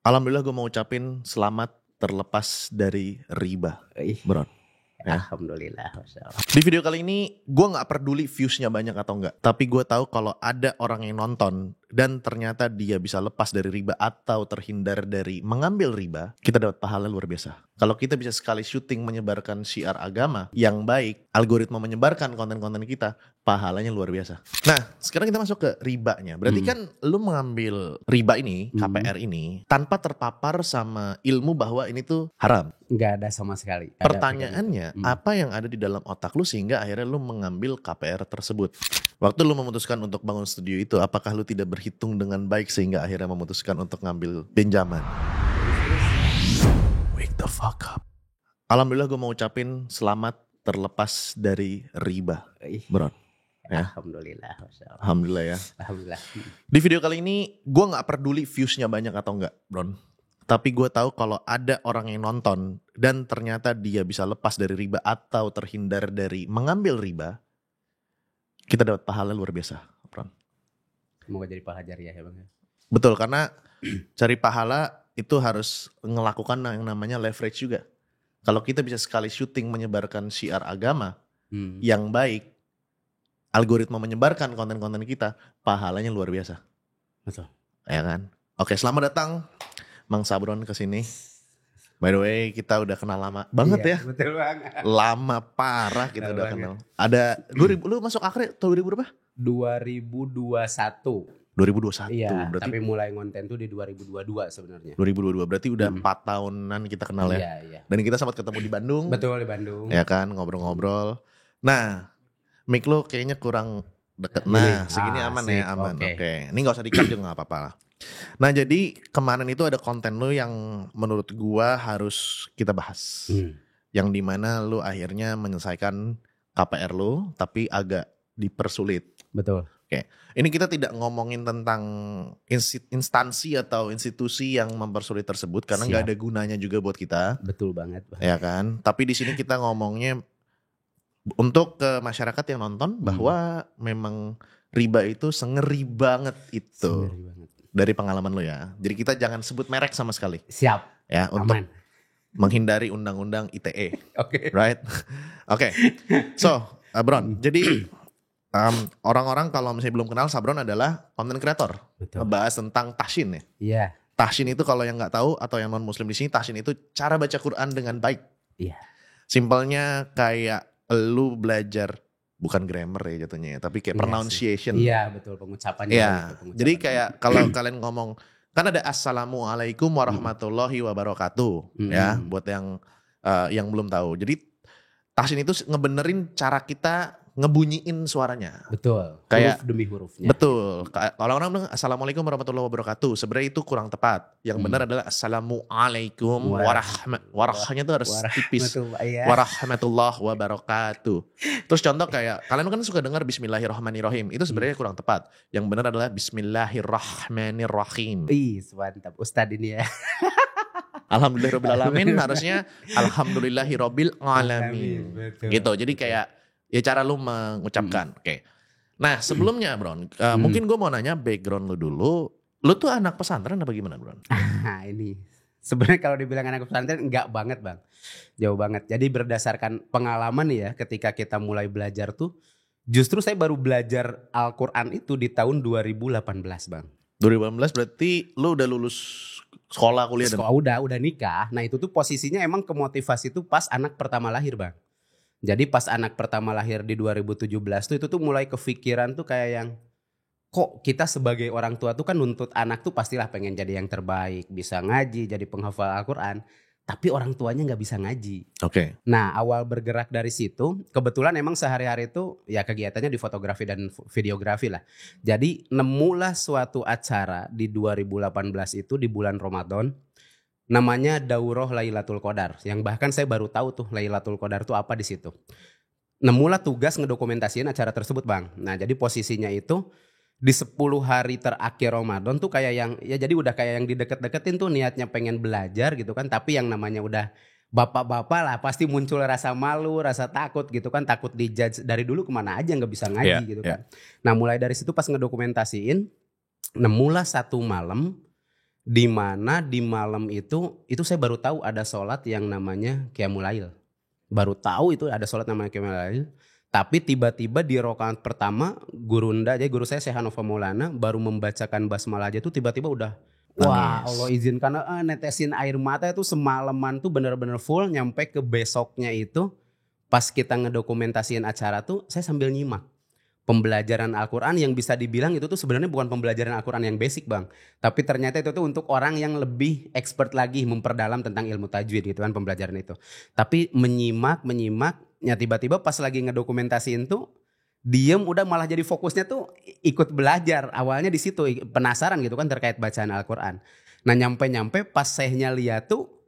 Alhamdulillah gue mau ucapin selamat terlepas dari riba, Ih, bro. Ya. Alhamdulillah, Masya Allah. Di video kali ini gue nggak peduli viewsnya banyak atau enggak, tapi gue tahu kalau ada orang yang nonton dan ternyata dia bisa lepas dari riba atau terhindar dari mengambil riba, kita dapat pahala luar biasa. Kalau kita bisa sekali syuting menyebarkan syiar agama yang baik, algoritma menyebarkan konten-konten kita, pahalanya luar biasa. Nah, sekarang kita masuk ke ribanya. Berarti kan lu mengambil riba ini, KPR ini, tanpa terpapar sama ilmu bahwa ini tuh haram. Nggak ada sama sekali. Pertanyaannya, apa yang ada di dalam otak lu sehingga akhirnya lu mengambil KPR tersebut? Waktu lu memutuskan untuk bangun studio itu, apakah lu tidak berhitung dengan baik sehingga akhirnya memutuskan untuk ngambil pinjaman? Wake the fuck up. Alhamdulillah gue mau ucapin selamat terlepas dari riba, Ih, bro. Ya. Alhamdulillah, Masya Allah. Alhamdulillah ya. Alhamdulillah. Di video kali ini gue gak peduli viewsnya banyak atau enggak, bro. Tapi gue tahu kalau ada orang yang nonton dan ternyata dia bisa lepas dari riba atau terhindar dari mengambil riba, kita dapat pahala luar biasa, bro. Semoga jadi pahala jariah ya Bang. Betul, karena cari pahala itu harus melakukan yang namanya leverage juga. Kalau kita bisa sekali syuting menyebarkan syiar agama yang baik, algoritma menyebarkan konten-konten kita, pahalanya luar biasa. Betul. Ya kan? Oke, selamat datang Mang Sabron ke sini. By the way, kita udah kenal lama banget ya. Betul Bang. Lama parah kita Kenal udah banget. kenal. Ada 2000, lu masuk Akre tahun 2000 berapa? 2021. 2021. Iya, Berarti tapi mulai konten tuh di 2022 sebenarnya. 2022 berarti udah 4 tahunan kita kenal ya. Iya, iya. Dan kita sempat ketemu di Bandung. Betul, di Bandung. Ya kan, ngobrol-ngobrol. Nah, mic lu kayaknya kurang deket. Nah, segini aman asik, ya, aman. oke. Oke. Ini gak usah di-cut juga gak apa-apa lah. Nah, jadi kemarin itu ada konten lu yang menurut gua harus kita bahas. Yang dimana lu akhirnya menyelesaikan KPR lu, tapi agak dipersulit. Betul. Ini kita tidak ngomongin tentang instansi atau institusi yang mempersulit tersebut karena nggak ada gunanya juga buat kita, Betul banget Bang. ya kan? Tapi di sini kita ngomongnya untuk ke masyarakat yang nonton bahwa memang riba itu sengeri banget itu Sendiri banget. dari pengalaman lo ya. Jadi kita jangan sebut merek sama sekali, Siap. ya, untuk Aman. menghindari undang-undang ITE, Oke. right? Oke, so Bron, jadi orang-orang kalau misalnya belum kenal, Sabron adalah content creator. Betul. Ngebahas tentang tahsin ya. Iya. Tahsin itu kalau yang nggak tahu atau yang non muslim di sini, tahsin itu cara baca Quran dengan baik. Iya. Simpelnya kayak lu belajar bukan grammar ya jatuhnya ya, tapi kayak Iya pronunciation. Iya, betul pengucapannya. Iya. Pengucapan. Jadi kayak kalau kalian ngomong, kan ada assalamualaikum warahmatullahi wabarakatuh ya, buat yang belum tahu. Jadi tahsin itu ngebenerin cara kita ngebunyiin suaranya. Betul. Kayak huruf demi hurufnya. Betul. Kalau orang bilang assalamualaikum warahmatullahi wabarakatuh, sebenarnya itu kurang tepat. Yang benar adalah assalamualaikum warahnya itu harus tipis. Iya. Warahmatullahi wabarakatuh. Terus contoh kayak kalian kan suka dengar bismillahirrahmanirrahim. Itu sebenarnya kurang tepat. Yang benar adalah bismillahirrahmanirrahim. Ih, mantap Ustadz ini ya. Alhamdulillahirobbilalamin harusnya alhamdulillahirobbil alamin. Betul. Gitu. Jadi kayak ya cara lu mengucapkan. Oke. Nah, sebelumnya Bron, mungkin gue mau nanya background lu dulu. Lu tuh anak pesantren apa gimana, Bron? Nah, ini sebenarnya kalau dibilang anak pesantren enggak banget, Bang. Jauh banget. Jadi berdasarkan pengalaman nih ya, ketika kita mulai belajar tuh justru saya baru belajar Al-Qur'an itu di tahun 2018, Bang. 2018 berarti lu udah lulus sekolah, kuliah dan Udah nikah. Nah, itu tuh posisinya emang kemotivasi tuh pas anak pertama lahir, Bang. Jadi pas anak pertama lahir di 2017 tuh itu tuh mulai kepikiran tuh kayak yang kok kita sebagai orang tua tuh kan nuntut anak tuh pastilah pengen jadi yang terbaik, bisa ngaji, jadi penghafal Al-Qur'an, tapi orang tuanya nggak bisa ngaji. Oke. Nah, awal bergerak dari situ, kebetulan emang sehari-hari itu ya kegiatannya di fotografi dan videografi lah. Jadi nemulah suatu acara di 2018 itu di bulan Ramadan. Namanya Daurah Lailatul Qadar, yang bahkan saya baru tahu tuh Lailatul Qadar tuh apa di situ. Nemulah tugas ngedokumentasiin acara tersebut, Bang. Nah, jadi posisinya itu di 10 hari terakhir Ramadan tuh kayak yang ya jadi udah kayak yang dideket-deketin tuh niatnya pengen belajar gitu kan, tapi yang namanya udah bapak-bapak lah pasti muncul rasa malu, rasa takut gitu kan, takut dijudge dari dulu kemana aja nggak bisa ngaji gitu kan. Nah, mulai dari situ pas ngedokumentasiin nemulah satu malam Di mana di malam itu saya baru tahu ada sholat yang namanya Qiyamul Lail. Baru tahu itu ada sholat namanya Qiyamul Lail. Tapi tiba-tiba di rakaat pertama jadi guru saya Syekh Hanova Maulana baru membacakan basmalah aja tuh tiba-tiba udah wah, Nangis. Allah izinkan netesin air mata itu semalaman tuh bener-bener full nyampe ke besoknya itu pas kita ngedokumentasiin acara tuh saya sambil nyimak pembelajaran Al-Quran yang bisa dibilang itu tuh sebenarnya bukan pembelajaran Al-Quran yang basic bang, tapi ternyata itu tuh untuk orang yang lebih expert lagi memperdalam tentang ilmu tajwid gitu kan pembelajaran itu. Tapi menyimak ya tiba-tiba pas lagi ngedokumentasiin tuh diem udah malah jadi fokusnya tuh ikut belajar. Awalnya di situ penasaran gitu kan terkait bacaan Al-Quran. Nah nyampe pas sehnya lihat tuh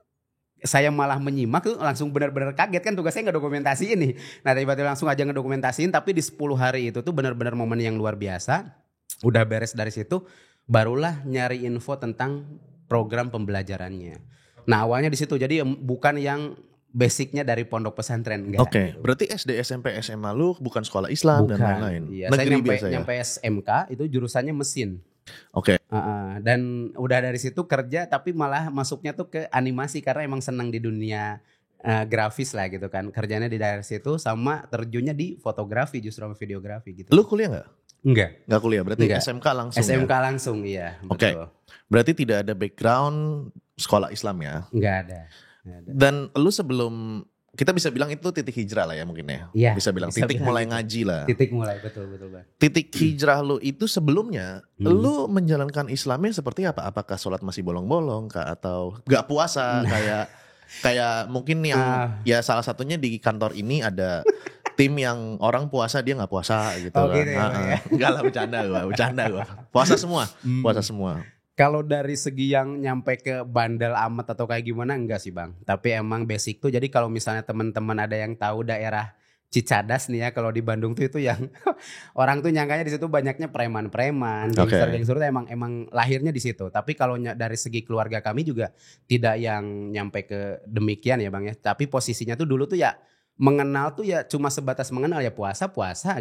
saya malah menyimak tuh langsung benar-benar kaget kan tugas saya ngedokumentasiin nih. Nah tiba-tiba langsung aja ngedokumentasiin tapi di 10 hari itu tuh benar-benar momen yang luar biasa. Udah beres dari situ barulah nyari info tentang program pembelajarannya. Nah awalnya di situ jadi bukan yang basicnya dari pondok pesantren enggak. Oke, berarti SD, SMP, SMA lu bukan sekolah Islam dan lain-lain. Iya, Negeri saya biasa ya. nyampe SMK itu jurusannya mesin. Oke. Dan udah dari situ kerja tapi malah masuknya tuh ke animasi karena emang senang di dunia grafis lah gitu kan. Kerjanya di daerah situ sama terjunnya di fotografi justru sama videografi gitu. Lu kuliah nggak? Enggak. Nggak kuliah, berarti Enggak. SMK langsung. SMK ya? langsung iya. Oke. Betul. Berarti tidak ada background sekolah Islam ya. Enggak ada. Dan lu sebelum kita bisa bilang itu titik hijrah lah ya mungkin ya. Iya, Bisa bilang bisa titik bilang mulai gitu. ngaji lah. Titik mulai betul Bang. Titik hijrah lu itu sebelumnya lu menjalankan Islamnya seperti apa? Apakah sholat masih bolong-bolong kah atau gak puasa kayak mungkin yang ya salah satunya di kantor ini ada tim yang orang puasa dia nggak puasa gitu Oh, kan. gitu ya. Enggak lah bercanda gua. Puasa semua. Kalau dari segi yang nyampe ke bandel amat atau kayak gimana enggak sih Bang. Tapi emang basic tuh jadi kalau misalnya teman-teman ada yang tahu daerah Cicadas nih ya kalau di Bandung tuh itu yang orang tuh nyangkanya di situ banyaknya preman-preman, gangster-gangster tuh emang lahirnya di situ. Tapi kalau dari segi keluarga kami juga tidak yang nyampe ke demikian ya Bang ya. Tapi posisinya tuh dulu tuh ya mengenal tuh ya cuma sebatas mengenal ya puasa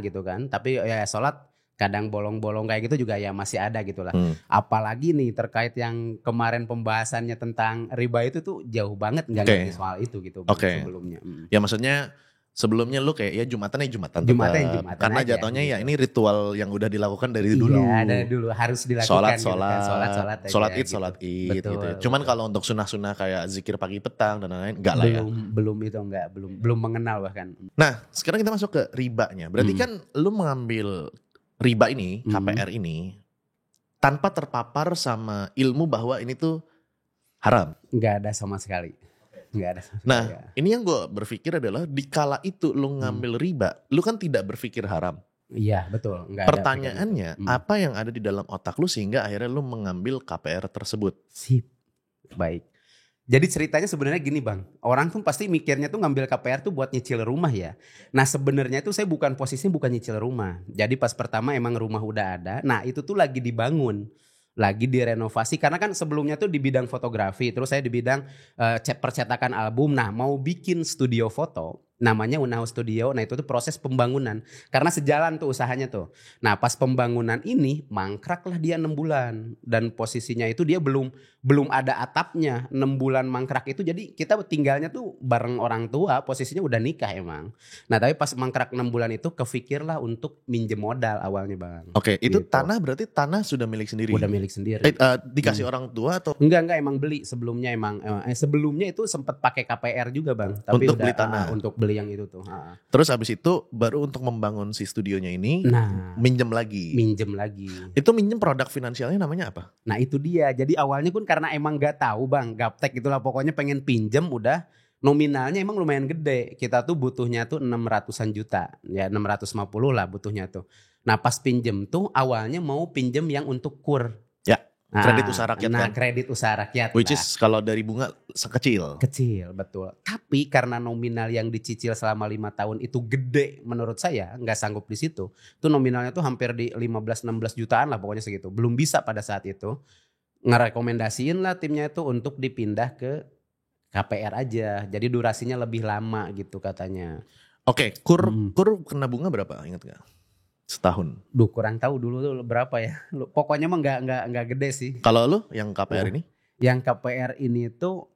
gitu kan. Tapi ya sholat kadang bolong-bolong kayak gitu juga ya masih ada gitu lah. Apalagi nih terkait yang kemarin pembahasannya tentang riba itu tuh jauh banget nggak ngerti soal itu gitu sebelumnya. Ya maksudnya sebelumnya lu kayak ya Jumatan Jumatan karena aja, jatuhnya gitu. ya ini ritual yang udah dilakukan dari dulu. Iya, dari dulu harus dilakukan. Sholat id gitu. Cuman kalau untuk sunah-sunah kayak zikir pagi petang dan lain-lain enggak lah ya. Belum mengenal bahkan. Nah, sekarang kita masuk ke ribanya. Berarti kan lu mengambil riba ini, KPR ini tanpa terpapar sama ilmu bahwa ini tuh haram. Enggak ada sama sekali. Nah, ini yang gue berpikir adalah di kala itu lu ngambil riba, lu kan tidak berpikir haram. Iya, betul. Pertanyaannya, apa yang ada di dalam otak lu sehingga akhirnya lu mengambil KPR tersebut? Sip. Baik. Jadi ceritanya sebenarnya gini Bang, orang tuh pasti mikirnya tuh ngambil KPR tuh buat nyicil rumah ya. Nah sebenarnya tuh saya posisinya bukan nyicil rumah. Jadi pas pertama emang rumah udah ada, nah itu tuh lagi dibangun, lagi direnovasi. Karena kan sebelumnya tuh di bidang fotografi, terus saya di bidang percetakan album. Nah mau bikin studio foto, namanya Unaho Studio. Nah itu tuh proses pembangunan. Karena sejalan tuh usahanya tuh. Nah pas pembangunan ini mangkrak lah dia 6 bulan. Dan posisinya itu dia belum ada atapnya. 6 bulan mangkrak itu jadi kita tinggalnya tuh bareng orang tua. Posisinya udah nikah emang. Nah tapi pas mangkrak 6 bulan itu kefikirlah untuk minjem modal awalnya Bang. Oke, itu gitu. Tanah berarti tanah sudah milik sendiri? Udah milik sendiri. Dikasih orang tua atau? Enggak emang beli sebelumnya emang. Sebelumnya itu sempat pakai KPR juga Bang. Tapi untuk udah, beli tanah? Untuk beli yang itu tuh. Terus habis itu baru untuk membangun si studionya ini minjem lagi. Itu minjem produk finansialnya namanya apa? Nah itu dia. Jadi awalnya pun karena emang gak tahu Bang, gaptek itulah pokoknya pengen pinjem udah nominalnya emang lumayan gede. Kita tuh butuhnya tuh 600-an juta. Ya 650 lah butuhnya tuh. Nah pas pinjem tuh awalnya mau pinjem yang untuk kur. Kredit usaha rakyat kan? Kredit usaha rakyat. Which is kalau dari bunga sekecil. Kecil, betul. Tapi karena nominal yang dicicil selama 5 tahun itu gede menurut saya, nggak sanggup di situ. Itu nominalnya tuh hampir di 15-16 jutaan lah pokoknya segitu. Belum bisa pada saat itu. Ngerekomendasiin lah timnya itu untuk dipindah ke KPR aja. Jadi durasinya lebih lama gitu katanya. Oke, kur kena bunga berapa? Ingat gak? Setahun. Duh kurang tahu dulu tuh berapa ya. Pokoknya mah nggak gede sih. Kalau lu yang KPR ini? Yang KPR ini tuh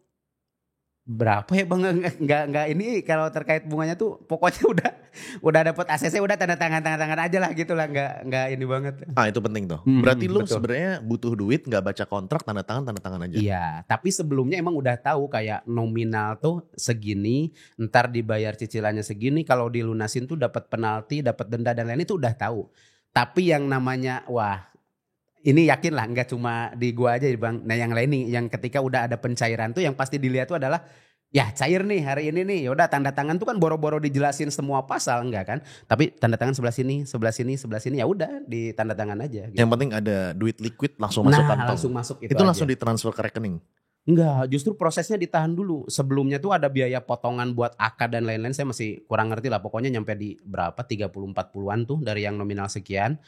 berapa ya bang? Nggak ini kalau terkait bunganya tuh pokoknya udah dapat ACC udah tanda tangan aja lah gitu lah, nggak ini banget. Itu penting tuh. Berarti lu betul. sebenarnya butuh duit, nggak baca kontrak, tanda tangan aja. Iya, tapi sebelumnya emang udah tahu kayak nominal tuh segini, ntar dibayar cicilannya segini, kalau dilunasin tuh dapat penalti, dapat denda dan lain itu udah tahu. Tapi yang namanya wah ini yakin lah nggak cuma di gua aja ya bang. Nah yang lain nih yang ketika udah ada pencairan tuh yang pasti dilihat tuh adalah ya cair nih hari ini nih. Yaudah tanda tangan tuh kan boro-boro dijelasin semua pasal enggak kan. Tapi tanda tangan sebelah sini ya udah di tanda tangan aja. Gitu. Yang penting ada duit liquid langsung masuk kantong. Langsung masuk itu langsung ditransfer ke rekening. Enggak, justru prosesnya ditahan dulu. Sebelumnya tuh ada biaya potongan buat akad dan lain-lain. Saya masih kurang ngerti lah. Pokoknya nyampe di berapa 30-40an tuh dari yang nominal sekian.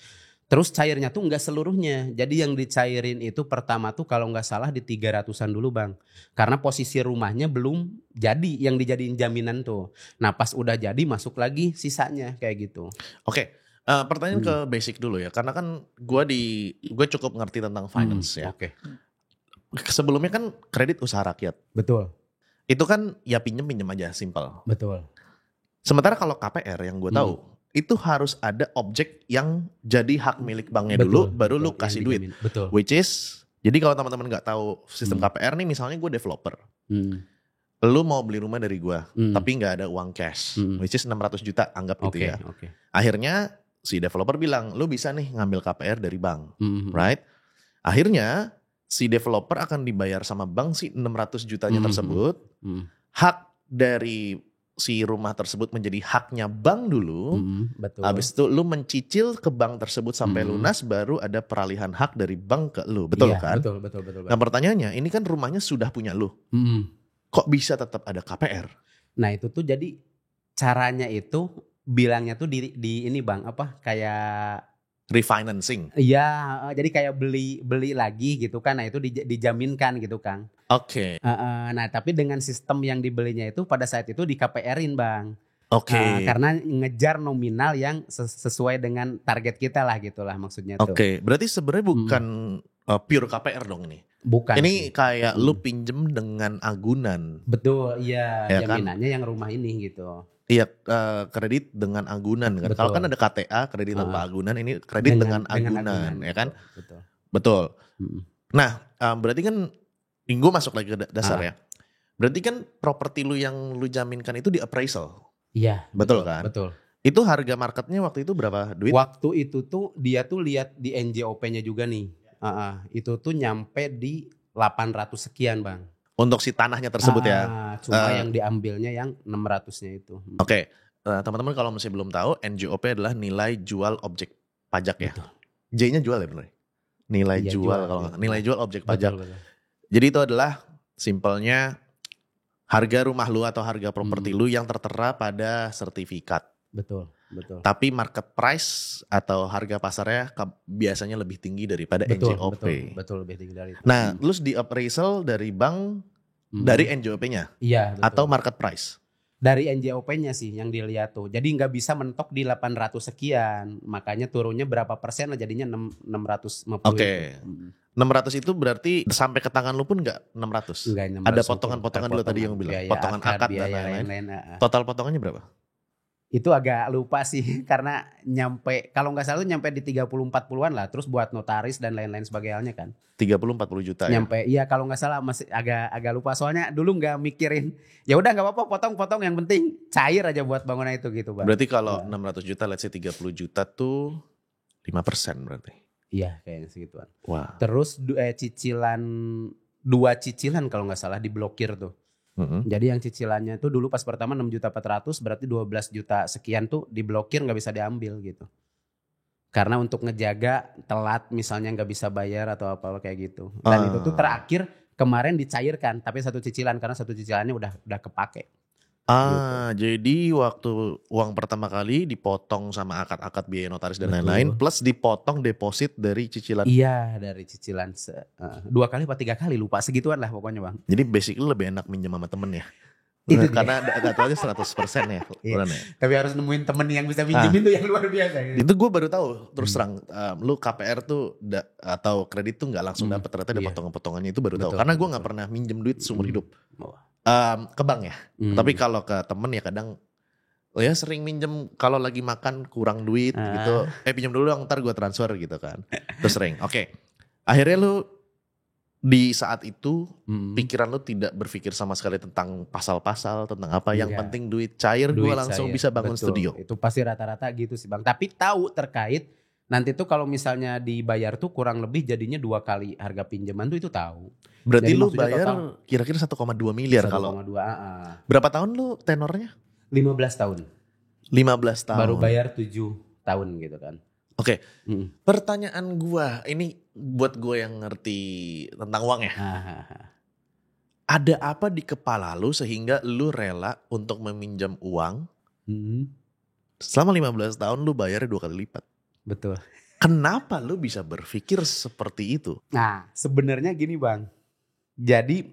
Terus cairnya tuh enggak seluruhnya. Jadi yang dicairin itu pertama tuh kalau enggak salah di 300-an dulu bang. Karena posisi rumahnya belum jadi yang dijadiin jaminan tuh. Nah pas udah jadi masuk lagi sisanya kayak gitu. Oke, pertanyaan ke basic dulu ya. Karena kan gue cukup ngerti tentang finance ya. Oke. Sebelumnya kan kredit usaha rakyat. Betul. Itu kan ya pinjem aja, simple. Betul. Sementara kalau KPR yang gue tahu itu harus ada objek yang jadi hak milik banknya dulu, baru lu kasih duit. Betul. Which is, jadi kalau teman-teman nggak tahu sistem KPR nih, misalnya gue developer, lu mau beli rumah dari gue, tapi nggak ada uang cash, which is 600 juta anggap gitu ya. Akhirnya si developer bilang, lu bisa nih ngambil KPR dari bank, right? Akhirnya si developer akan dibayar sama bank si 600 jutanya tersebut, hak dari si rumah tersebut menjadi haknya bank dulu. Betul. Habis itu lu mencicil ke bank tersebut sampai lunas, baru ada peralihan hak dari bank ke lu. Betul kan? Betul. Nah pertanyaannya, ini kan rumahnya sudah punya lu. Kok bisa tetap ada KPR? Nah itu tuh jadi caranya itu bilangnya tuh di ini bang apa kayak refinancing. Iya, jadi kayak beli lagi gitu kan. Nah itu dijaminkan gitu kan. Oke. Nah tapi dengan sistem yang dibelinya itu pada saat itu di KPR-in bang. Oke. Karena ngejar nominal yang sesuai dengan target kita lah gitulah maksudnya tuh. Oke, berarti sebenarnya bukan pure KPR dong nih. Bukan. Ini kayak lu pinjem dengan agunan. Betul, iya ya jaminannya kan? yang rumah ini gitu. Iya, kredit dengan agunan kan. Kalau kan ada KTA, kredit tanpa agunan, ini kredit dengan agunan, ya kan? Betul. Nah, berarti kan gue masuk lagi ke dasar ya. Berarti kan properti lu yang lu jaminkan itu di appraisal. Iya. Betul kan? Betul. Itu harga marketnya waktu itu berapa duit? Waktu itu tuh dia tuh lihat di NJOP-nya juga nih. Itu tuh nyampe di 800 sekian bang. Untuk si tanahnya tersebut ya. Cuma yang diambilnya yang 600-nya itu. Oke. Teman-teman kalau masih belum tahu, NJOP adalah nilai jual objek pajak ya. Betul. J-nya jual ya benar? Nilai jual kalau nilai jual objek pajak. Betul. Jadi itu adalah simpelnya harga rumah lu atau harga properti lu yang tertera pada sertifikat. Betul. Tapi market price atau harga pasarnya biasanya lebih tinggi daripada NJOP. Betul lebih tinggi dari itu. Nah, terus di appraisal dari bank dari NJOP-nya? Iya, betul. Atau market price? Dari NJOP-nya sih yang dilihat tuh. Jadi nggak bisa mentok di 800 sekian. Makanya turunnya berapa persen lah jadinya 650. Oke. 600 itu berarti sampai ke tangan lu pun nggak 600? Enggak, 600. Ada potongan-potongan dulu tadi yang bilang. Potongan akad dan lain-lain. Total potongannya berapa? Itu agak lupa sih karena nyampe kalau nggak salah nyampe di 30-40an lah, terus buat notaris dan lain-lain sebagainya kan 30-40 juta nyampe ya kalau nggak salah masih agak lupa soalnya dulu nggak mikirin ya udah nggak apa-apa potong-potong yang penting cair aja buat bangunan itu gitu bang. Berarti kalau 600 juta let's say 30 juta tuh 5% berarti iya kayaknya segituan. Wah. Terus dua cicilan kalau nggak salah diblokir tuh. Jadi yang cicilannya tuh dulu pas pertama 6.400.000 berarti 12 juta sekian tuh diblokir nggak bisa diambil gitu. Karena untuk ngejaga telat misalnya nggak bisa bayar atau apa kayak gitu. Dan itu tuh terakhir kemarin dicairkan tapi satu cicilan karena satu cicilannya udah kepake. Jadi waktu uang pertama kali dipotong sama akad-akad biaya notaris dan lain-lain plus dipotong deposit dari cicilan. Iya dari cicilan 2 kali atau 3 kali lupa segituan lah pokoknya bang. Jadi basically lebih enak minjem sama temen ya? Itu dia. Karena data aja 100% ya. Iya. Bulan ya. Tapi harus nemuin temen yang bisa minjemin tuh yang luar biasa. Gitu. Itu gue baru tahu terus terang lu KPR tuh atau kredit tuh nggak langsung dapat, ternyata ada Iya. potongan-potongannya, itu baru tahu. Betul, Karena gue betul. nggak pernah minjem duit seumur hidup. Oh. Ke bank ya. Tapi kalau ke temen ya kadang ya sering minjem kalau lagi makan kurang duit gitu. Pinjam dulu dong, ntar gue transfer gitu kan. Terus sering. Oke. Akhirnya lu di saat itu pikiran lu tidak berpikir sama sekali tentang pasal-pasal, tentang apa. Yang Enggak. penting duit cair, gue Duit langsung saya. bisa bangun Betul. studio. Itu pasti rata-rata gitu sih Bang. Tapi tahu terkait nanti tuh kalau misalnya dibayar tuh kurang lebih jadinya 2 kali harga pinjaman tuh itu tahu. Berarti Jadi lu maksudnya bayar total kira-kira 1,2 miliar kalau 1,2 berapa tahun lu tenornya? 15 tahun. 15 tahun. Baru bayar 7 tahun gitu kan. Oke. Pertanyaan gua ini buat gue yang ngerti tentang uang ya. Ada apa di kepala lu sehingga lu rela untuk meminjam uang selama 15 tahun lu bayar 2 kali lipat? Betul. Kenapa lu bisa berpikir seperti itu? Nah, sebenarnya gini Bang. Jadi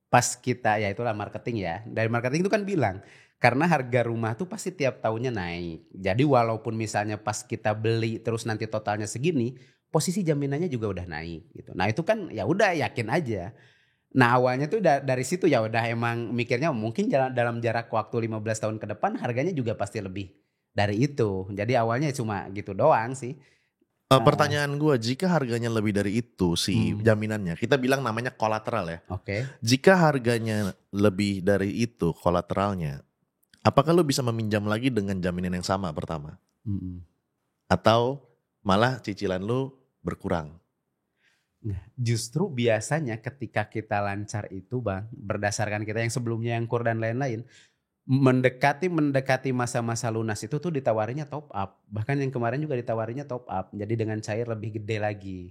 pas kita ya itulah marketing ya. Dari marketing itu kan bilang karena harga rumah tuh pasti tiap tahunnya naik. Jadi walaupun misalnya pas kita beli terus nanti totalnya segini, posisi jaminannya juga udah naik gitu. Nah, itu kan ya udah yakin aja. Nah, awalnya tuh dari situ ya udah emang mikirnya mungkin dalam jarak waktu 15 tahun ke depan harganya juga pasti lebih dari itu. Jadi awalnya cuma gitu doang sih. Pertanyaan gue, jika harganya lebih dari itu si jaminannya, kita bilang namanya kolateral ya. Oke. Jika harganya lebih dari itu kolateralnya, apakah lu bisa meminjam lagi dengan jaminan yang sama pertama? Atau malah cicilan lu berkurang? Nah, justru biasanya ketika kita lancar itu Bang, berdasarkan kita yang sebelumnya yang kur dan lain-lain, mendekati masa-masa lunas itu tuh ditawarinya top up. Bahkan yang kemarin juga ditawarinya top up. Jadi dengan cair lebih gede lagi.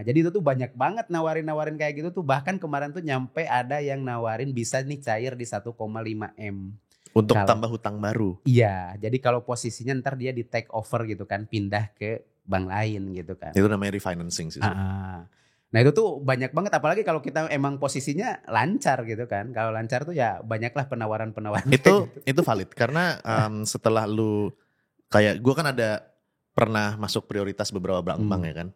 Jadi itu tuh banyak banget nawarin kayak gitu tuh. Bahkan kemarin tuh nyampe ada yang nawarin bisa nih cair di 1,5 M. Untuk tambah hutang baru? Iya, jadi kalau posisinya ntar dia di take over gitu kan. Pindah ke bank lain gitu kan. Itu namanya refinancing sih. Nah itu tuh banyak banget, apalagi kalau kita emang posisinya lancar gitu kan. Kalau lancar tuh ya banyaklah penawaran-penawaran. Itu valid karena setelah lu kayak gue kan ada pernah masuk prioritas beberapa bank ya kan.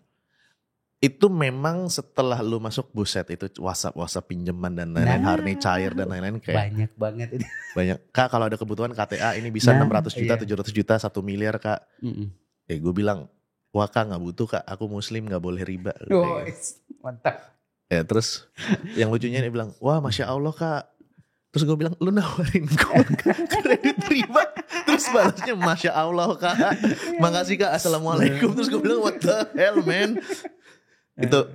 Itu memang setelah lu masuk buset itu WhatsApp pinjaman dan lain-lain, harni cair dan lain-lain kayak banyak banget itu. Banyak. Kak kalau ada kebutuhan KTA ini bisa 600 juta, 700 juta, 1 miliar Kak. Gue bilang, wah Kak gak butuh Kak, aku muslim gak boleh riba. Mantap. Ya terus yang lucunya dia bilang, wah Masya Allah Kak. Terus gue bilang, lu nawarin gue kredit riba. Terus balasnya Masya Allah Kak. Makasih Kak, Assalamualaikum. Terus gue bilang, what the hell man. Itu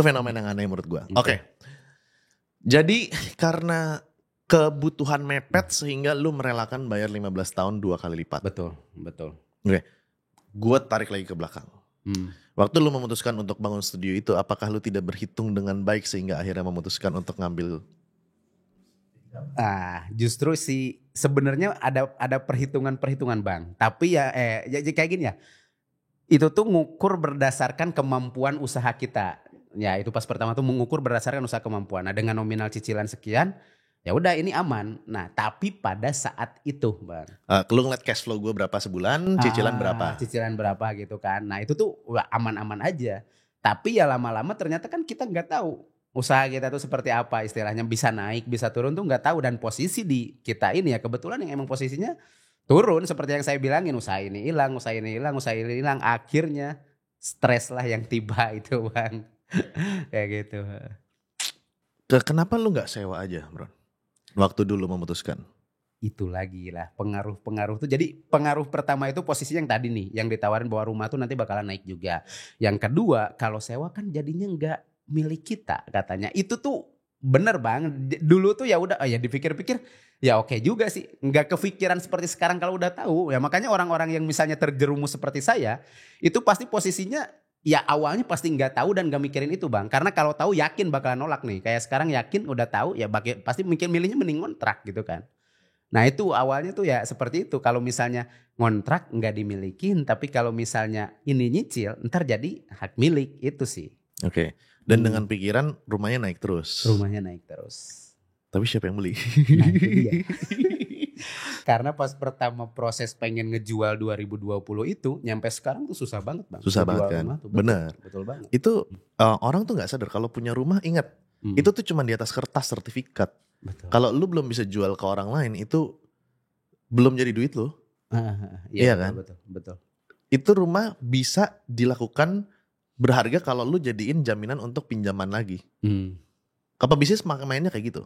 fenomena yang aneh menurut gue. Oke. Jadi karena kebutuhan mepet sehingga lu merelakan bayar 15 tahun 2 kali lipat. Betul. Oke. Gue tarik lagi ke belakang. Waktu lu memutuskan untuk bangun studio itu, apakah lu tidak berhitung dengan baik sehingga akhirnya memutuskan untuk ngambil? Justru sih sebenarnya ada perhitungan Bang. Tapi ya kayak gini ya. Itu tuh ngukur berdasarkan kemampuan usaha kita. Ya itu pas pertama tuh mengukur berdasarkan usaha kemampuan. Nah dengan nominal cicilan sekian, ya udah ini aman. Nah tapi pada saat itu Bang. Lu ngeliat cash flow gue berapa sebulan, cicilan berapa? Cicilan berapa gitu kan. Nah itu tuh aman-aman aja. Tapi ya lama-lama ternyata kan kita gak tahu. Usaha kita tuh seperti apa istilahnya. Bisa naik, bisa turun tuh gak tahu. Dan posisi di kita ini ya kebetulan yang emang posisinya turun seperti yang saya bilangin, usaha ini hilang. Akhirnya stres lah yang tiba itu Bang. Kayak gitu. Kenapa lu gak sewa aja bro? Waktu dulu memutuskan. Itu lagi lah pengaruh tuh. Jadi pengaruh pertama itu posisi yang tadi nih. Yang ditawarin bahwa rumah tuh nanti bakalan naik juga. Yang kedua kalau sewa kan jadinya gak milik kita katanya. Itu tuh bener Bang. Dulu tuh ya udah ya dipikir-pikir. Ya oke juga sih, nggak kepikiran seperti sekarang kalau udah tahu. Ya makanya orang-orang yang misalnya terjerumus seperti saya, itu pasti posisinya ya awalnya pasti nggak tahu dan nggak mikirin itu Bang. Karena kalau tahu yakin bakalan nolak nih. Kayak sekarang yakin udah tahu ya pasti milihnya mending ngontrak gitu kan. Nah itu awalnya tuh ya seperti itu. Kalau misalnya ngontrak nggak dimilikin, tapi kalau misalnya ini nyicil, ntar jadi hak milik itu sih. Oke. Dan dengan pikiran rumahnya naik terus. Rumahnya naik terus. Tapi siapa yang beli? Nah itu dia. Karena pas pertama proses pengen ngejual 2020 itu nyampe sekarang tuh susah banget bang. Susah banget Ngejual kan? rumah tuh, Bener. Betul banget. Itu orang tuh nggak sadar kalau punya rumah, ingat itu tuh cuma di atas kertas sertifikat. Betul. Kalau lu belum bisa jual ke orang lain itu belum jadi duit lu. Iya kan? Betul. Itu rumah bisa dilakukan berharga kalau lu jadiin jaminan untuk pinjaman lagi. Kapal bisnis mainnya kayak gitu.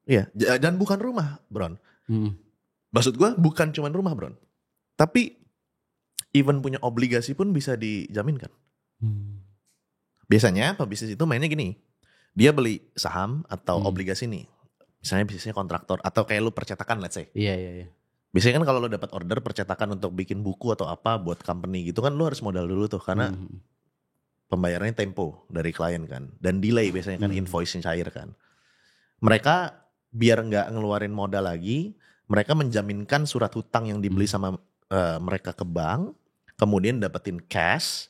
Iya, dan bukan rumah, Bron. Maksud gue bukan cuma rumah, Bron. Tapi even punya obligasi pun bisa dijaminkan. Biasanya pebisnis itu mainnya gini. Dia beli saham atau obligasi nih. Misalnya bisnisnya kontraktor atau kayak lu percetakan let's say. Iya. Biasanya kan kalau lu dapat order percetakan untuk bikin buku atau apa buat company gitu kan lu harus modal dulu tuh karena pembayarannya tempo dari klien kan. Dan delay biasanya kan invoice-nya cair kan. Mereka biar nggak ngeluarin modal lagi, mereka menjaminkan surat hutang yang dibeli sama mereka ke bank, kemudian dapetin cash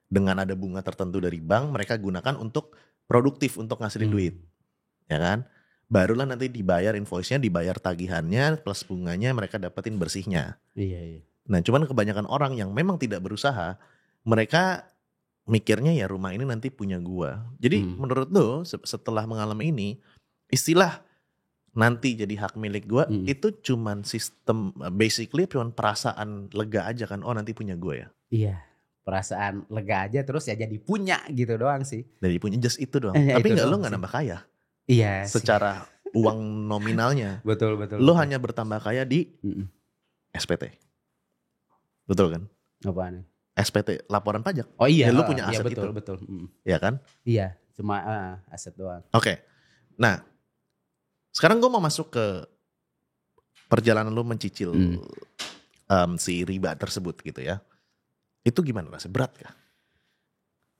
dengan ada bunga tertentu dari bank, mereka gunakan untuk produktif untuk ngasilin duit, ya kan? Barulah nanti dibayar invoice-nya, dibayar tagihannya plus bunganya, mereka dapetin bersihnya. Iya. Nah, cuman kebanyakan orang yang memang tidak berusaha, mereka mikirnya ya rumah ini nanti punya gua. Jadi menurut lo setelah mengalami ini, istilah nanti jadi hak milik gue itu cuman sistem basically cuman perasaan lega aja kan, oh nanti punya gue ya. Iya, perasaan lega aja terus ya jadi punya gitu doang sih. Jadi punya just itu doang. Tapi nggak, lo nggak nambah kaya. Iya. Secara uang nominalnya. Betul. Lo hanya bertambah kaya di SPT. Betul kan? Apaan? SPT, laporan pajak. Oh iya. Ya, lo punya aset betul, itu. Betul. Iya kan? Iya, cuma aset doang. Oke. Nah, sekarang gue mau masuk ke perjalanan lo mencicil si riba tersebut gitu ya. Itu gimana rasanya? Berat kah?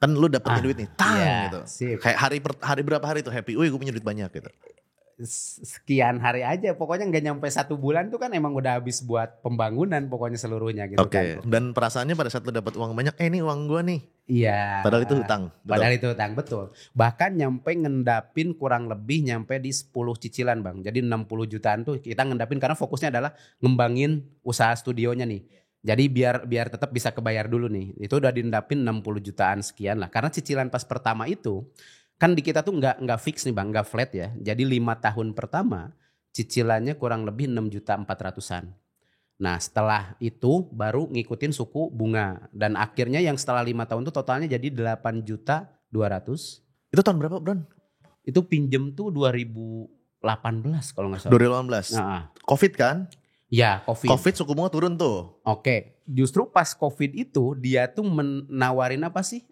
Kan lo dapetnya duit nih, gitu. Sip. Kayak hari berapa hari tuh happy, gue punya duit banyak gitu. Sekian hari aja, pokoknya nggak nyampe 1 bulan tuh kan emang udah habis buat pembangunan pokoknya seluruhnya gitu kan. Dan perasaannya pada saat lo dapat uang banyak, ini uang gue nih. Iya. Padahal itu hutang. Padahal itu hutang, betul. Bahkan nyampe ngendapin kurang lebih nyampe di 10 cicilan bang. Jadi 60 jutaan tuh kita ngendapin karena fokusnya adalah ngembangin usaha studionya nih. Jadi biar tetap bisa kebayar dulu nih. Itu udah diendapin 60 jutaan sekian lah. Karena cicilan pas pertama itu kan di kita tuh nggak fix nih bang, nggak flat ya. Jadi 5 tahun pertama cicilannya kurang lebih 6.400.000-an. Nah setelah itu baru ngikutin suku bunga. Dan akhirnya yang setelah 5 tahun tuh totalnya jadi 8.200.000. Itu tahun berapa Bron? Itu pinjem tuh 2018 kalau nggak salah. 2018. Nah, Covid kan? Ya Covid. Covid suku bunga turun tuh. Oke, justru pas Covid itu dia tuh menawarin apa sih?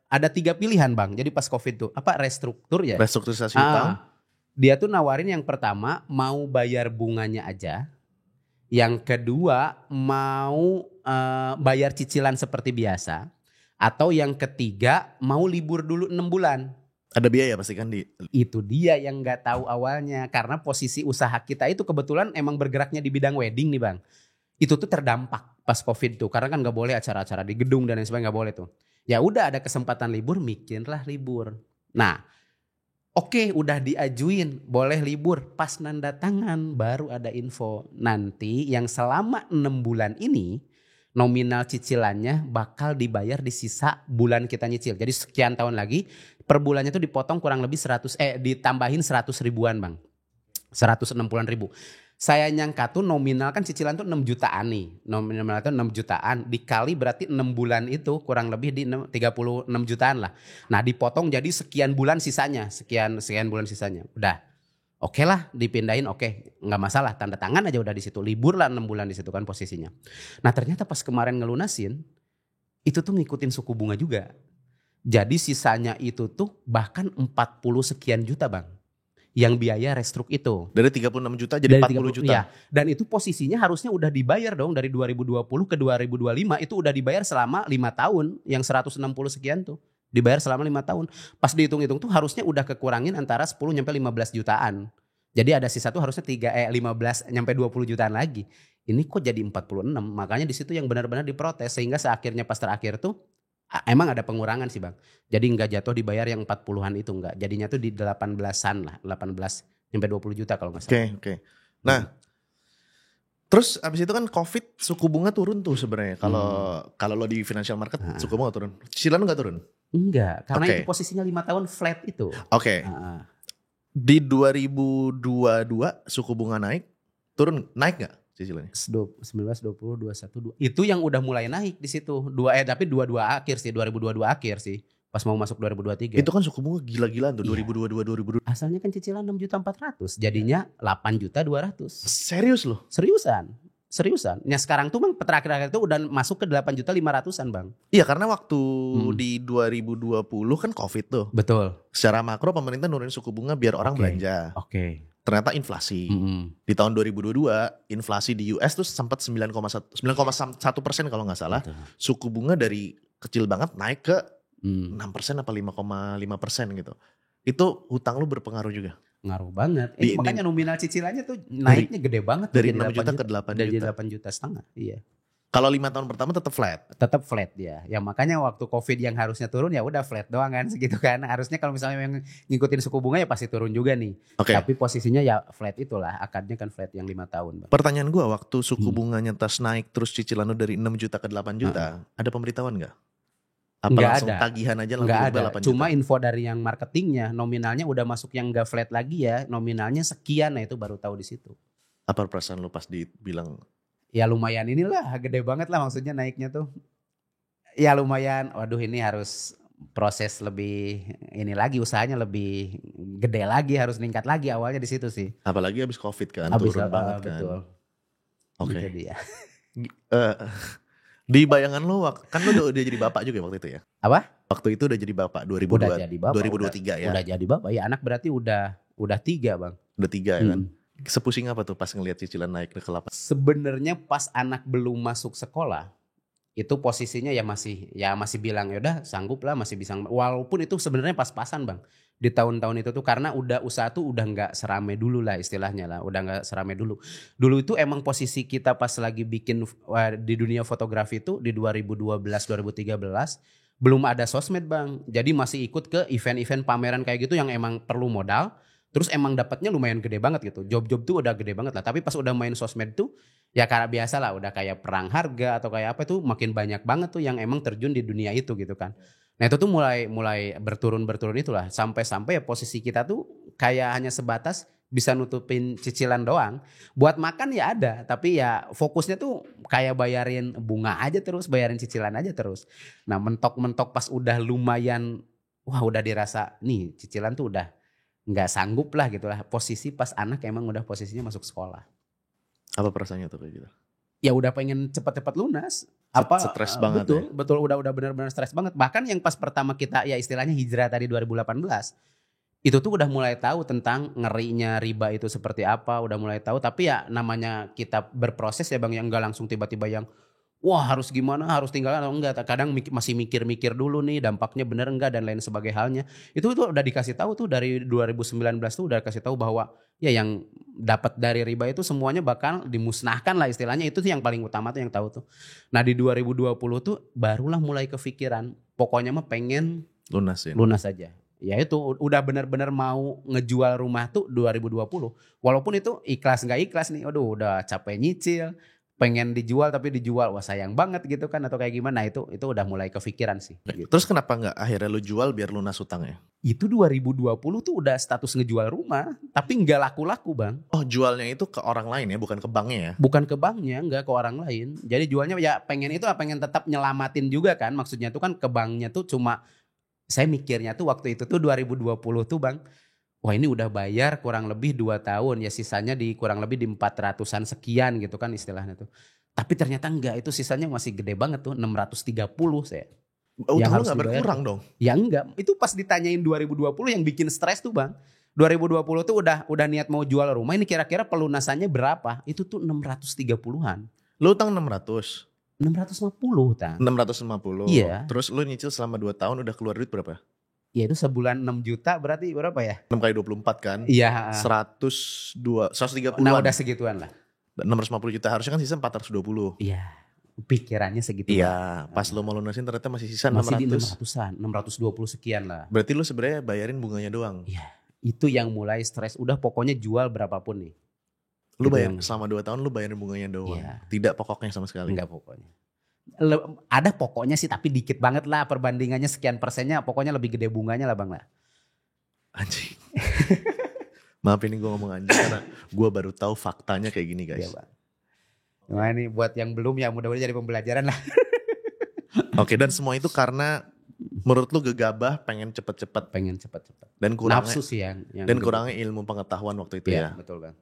Ada 3 pilihan bang. Jadi pas Covid tuh apa restruktur ya? Restrukturisasi utang. Dia tuh nawarin yang pertama mau bayar bunganya aja. Yang kedua mau bayar cicilan seperti biasa. Atau yang ketiga mau libur dulu 6 bulan. Ada biaya pasti kan di. Itu dia yang gak tahu awalnya. Karena posisi usaha kita itu kebetulan emang bergeraknya di bidang wedding nih bang. Itu tuh terdampak pas Covid tuh. Karena kan gak boleh acara-acara di gedung dan lain sebagainya, gak boleh tuh. Ya udah ada kesempatan libur, mikirlah libur. Nah, oke, udah diajuin, boleh libur. Pas nanda tangan baru ada info. Nanti yang selama 6 bulan ini nominal cicilannya bakal dibayar di sisa bulan kita nyicil. Jadi sekian tahun lagi per bulannya tuh dipotong kurang lebih ditambahin 100 ribuan bang. 160-an ribu. Saya nyangka tuh nominal kan cicilan tuh 6 jutaan nih. Nominal itu 6 jutaan dikali berarti 6 bulan itu kurang lebih di 36 jutaan lah. Nah dipotong jadi sekian bulan sisanya. Sekian bulan sisanya. Udah oke lah dipindahin, oke nggak masalah. Tanda tangan aja udah di situ. Libur lah 6 bulan di situ kan posisinya. Nah ternyata pas kemarin ngelunasin itu tuh ngikutin suku bunga juga. Jadi sisanya itu tuh bahkan 40 sekian juta bang. Yang biaya restruk itu. Dari 36 juta jadi 40 juta. Ya. Dan itu posisinya harusnya udah dibayar dong dari 2020 ke 2025 itu udah dibayar selama 5 tahun. Yang 160 sekian tuh dibayar selama 5 tahun. Pas dihitung-hitung tuh harusnya udah kekurangin antara 10 nyampe 15 jutaan. Jadi ada sisa tuh harusnya 15 nyampe 20 jutaan lagi. Ini kok jadi 46. Makanya di situ yang benar-benar diprotes sehingga seakhirnya pas terakhir tuh Emang ada pengurangan sih Bang. Jadi nggak jatuh dibayar yang 40-an itu nggak. Jadinya tuh di 18-an lah, 18 sampai 20 juta kalau nggak salah. Oke. Nah, terus abis itu kan COVID suku bunga turun tuh sebenarnya. Kalau lo di financial market suku bunga turun. Cicilan lo nggak turun? Enggak, karena Oke. itu posisinya 5 tahun flat itu. Oke. Di 2022 suku bunga naik naik nggak cicilannya? 19, 20, 21, 2. Itu yang udah mulai naik di situ. Tapi 22 akhir sih, 2022 akhir sih. Pas mau masuk 2023. Itu kan suku bunga gila-gilaan tuh, Iya. 2022. Asalnya kan cicilan 6.400.000, jadinya 8.200.000. Serius loh? Seriusan. Nah sekarang tuh Bang terakhir itu udah masuk ke 8.500.000 Bang. Iya, karena waktu di 2020 kan COVID tuh. Betul. Secara makro pemerintah nurunin suku bunga biar orang belanja. Oke. Ternyata inflasi. Di tahun 2022 inflasi di US tuh sempat 9,1% kalau nggak salah. Betul. Suku bunga dari kecil banget naik ke 6% 6% apa 5,5% gitu. Itu hutang lu berpengaruh juga. Ngaruh banget. Di- Makanya nominal cicilannya tuh naiknya gede banget. Dari tuh, 6 jadi juta ke 8 Dari juta. 8 juta setengah. Iya. Kalau 5 tahun pertama tetap flat. Tetap flat dia. Ya makanya waktu COVID yang harusnya turun ya udah flat doang kan segitu kan. Harusnya kalau misalnya yang ngikutin suku bunga ya pasti turun juga nih. Oke. Tapi posisinya ya flat itulah. Akadnya kan flat yang 5 tahun. Bang. Pertanyaan gua, waktu suku bunganya tas naik terus cicilan lu dari 6 juta ke 8 juta, ada pemberitahuan nggak? Apa Nggak langsung ada. tagihan aja langsung Nggak berubah ada. 8 Cuma juta? info dari yang marketingnya nominalnya udah masuk yang nggak flat lagi ya. Nominalnya sekian, nah itu baru tahu di situ. Apa perasaan lu pas dibilang? Ya lumayan inilah, gede banget lah maksudnya naiknya tuh. Ya lumayan, waduh ini harus proses lebih ini lagi, usahanya lebih gede lagi, harus meningkat lagi awalnya di situ sih. Apalagi habis COVID kan, Habis turun banget kan. betul. Oke. Itu dia. Eh, di bayangan lu, kan lu udah jadi bapak juga waktu itu ya? Apa? Waktu itu udah jadi bapak, Udah jadi bapak. 2023 ya? Udah jadi bapak. Ya anak berarti udah 3 Bang. Udah 3 ya kan? Hmm. Sepusing apa tuh pas ngelihat cicilan naik ke 8? Sebenarnya pas anak belum masuk sekolah itu posisinya ya masih bilang ya udah sanggup lah, masih bisa, walaupun itu sebenarnya pas-pasan Bang di tahun-tahun itu tuh, karena usaha tuh udah nggak serame dulu lah istilahnya lah, udah nggak serame dulu itu emang posisi kita pas lagi bikin di dunia fotografi itu di 2012 2013 belum ada sosmed Bang, jadi masih ikut ke event-event pameran kayak gitu yang emang perlu modal. Terus emang dapatnya lumayan gede banget gitu. Job-job tuh udah gede banget lah. Tapi pas udah main sosmed tuh ya karena biasa lah udah kayak perang harga atau kayak apa tuh makin banyak banget tuh yang emang terjun di dunia itu gitu kan. Nah itu tuh mulai berturun itulah. Sampai ya posisi kita tuh kayak hanya sebatas bisa nutupin cicilan doang. Buat makan ya ada. Tapi ya fokusnya tuh kayak bayarin bunga aja terus. Bayarin cicilan aja terus. Nah mentok-mentok pas udah lumayan. Wah udah dirasa nih cicilan tuh udah nggak sanggup lah gitu lah, posisi pas anak emang udah posisinya masuk sekolah. Apa perasaannya tuh kayak gitu? Ya udah pengen cepat-cepat lunas. Stres banget betul udah benar-benar stres banget. Bahkan yang pas pertama kita ya istilahnya hijrah tadi 2018 itu tuh udah mulai tahu tentang ngerinya riba itu seperti apa, udah mulai tahu. Tapi ya namanya kita berproses ya Bang, yang nggak langsung tiba-tiba yang wah harus gimana, harus tinggal atau enggak. Kadang masih mikir-mikir dulu nih dampaknya bener enggak dan lain sebagai halnya. Itu udah dikasih tahu tuh dari 2019 tuh udah kasih tahu bahwa ya yang dapat dari riba itu semuanya bakal dimusnahkan lah istilahnya. Itu sih yang paling utama tuh yang tahu tuh. Nah di 2020 tuh barulah mulai kepikiran. Pokoknya mah pengen Lunasin. lunas aja. Ya itu udah benar-benar mau ngejual rumah tuh 2020. Walaupun itu ikhlas nggak ikhlas nih. Aduh udah capek nyicil. Pengen dijual tapi dijual wah sayang banget gitu kan atau kayak gimana, itu udah mulai kepikiran sih gitu. Terus kenapa nggak akhirnya lu jual biar lunas utangnya? Itu 2020 tuh udah status ngejual rumah tapi nggak laku-laku Bang. Oh jualnya itu ke orang lain ya, bukan ke banknya ya? Bukan ke banknya, nggak ke orang lain. Jadi jualnya ya pengen tetap nyelamatin juga kan, maksudnya tuh kan ke banknya tuh cuma saya mikirnya tuh waktu itu tuh 2020 tuh Bang, wah ini udah bayar kurang lebih 2 tahun ya, sisanya di kurang lebih di 400-an sekian gitu kan istilahnya tuh. Tapi ternyata enggak, itu sisanya masih gede banget tuh 630 saya. Utang lu harus nggak dibayar berkurang tuh. dong? Ya enggak, itu pas ditanyain 2020 yang bikin stres tuh Bang. 2020 tuh udah niat mau jual rumah, ini kira-kira pelunasannya berapa? Itu tuh 630-an. Lu utang 600? 650 Tang. 650? Iya. Terus lu nyicil selama 2 tahun udah keluar duit berapa? Ya itu sebulan 6 juta berarti berapa ya? 6 kali 24 kan? Iya. 130 Nah udah segituan lah. 650 juta, harusnya kan sisa 420. Iya. Pikirannya segitu. Iya, pas lo mau lunasin ternyata masih sisa Masih di 600. 600-an, 620 sekian lah. Berarti lo sebenarnya bayarin bunganya doang. Iya, itu yang mulai stres. Udah pokoknya jual berapapun nih. Lu Gitu bayar yang- selama 2 tahun lu bayarin bunganya doang. Iya. Tidak pokoknya sama sekali. Enggak pokoknya. Ada pokoknya sih tapi dikit banget lah perbandingannya sekian persennya. Pokoknya lebih gede bunganya lah bang lah. Anjing. Maaf ini gue ngomong anjing karena gue baru tahu faktanya kayak gini guys. Iya bang. Nah ini buat yang belum ya mudah-mudahan jadi pembelajaran lah. Oke, dan semua itu karena menurut lu gegabah pengen cepet-cepet Pengen cepat-cepat. dan kurangnya Nafsu sih yang dan kurangnya ilmu pengetahuan waktu itu Iya, ya. betul bang.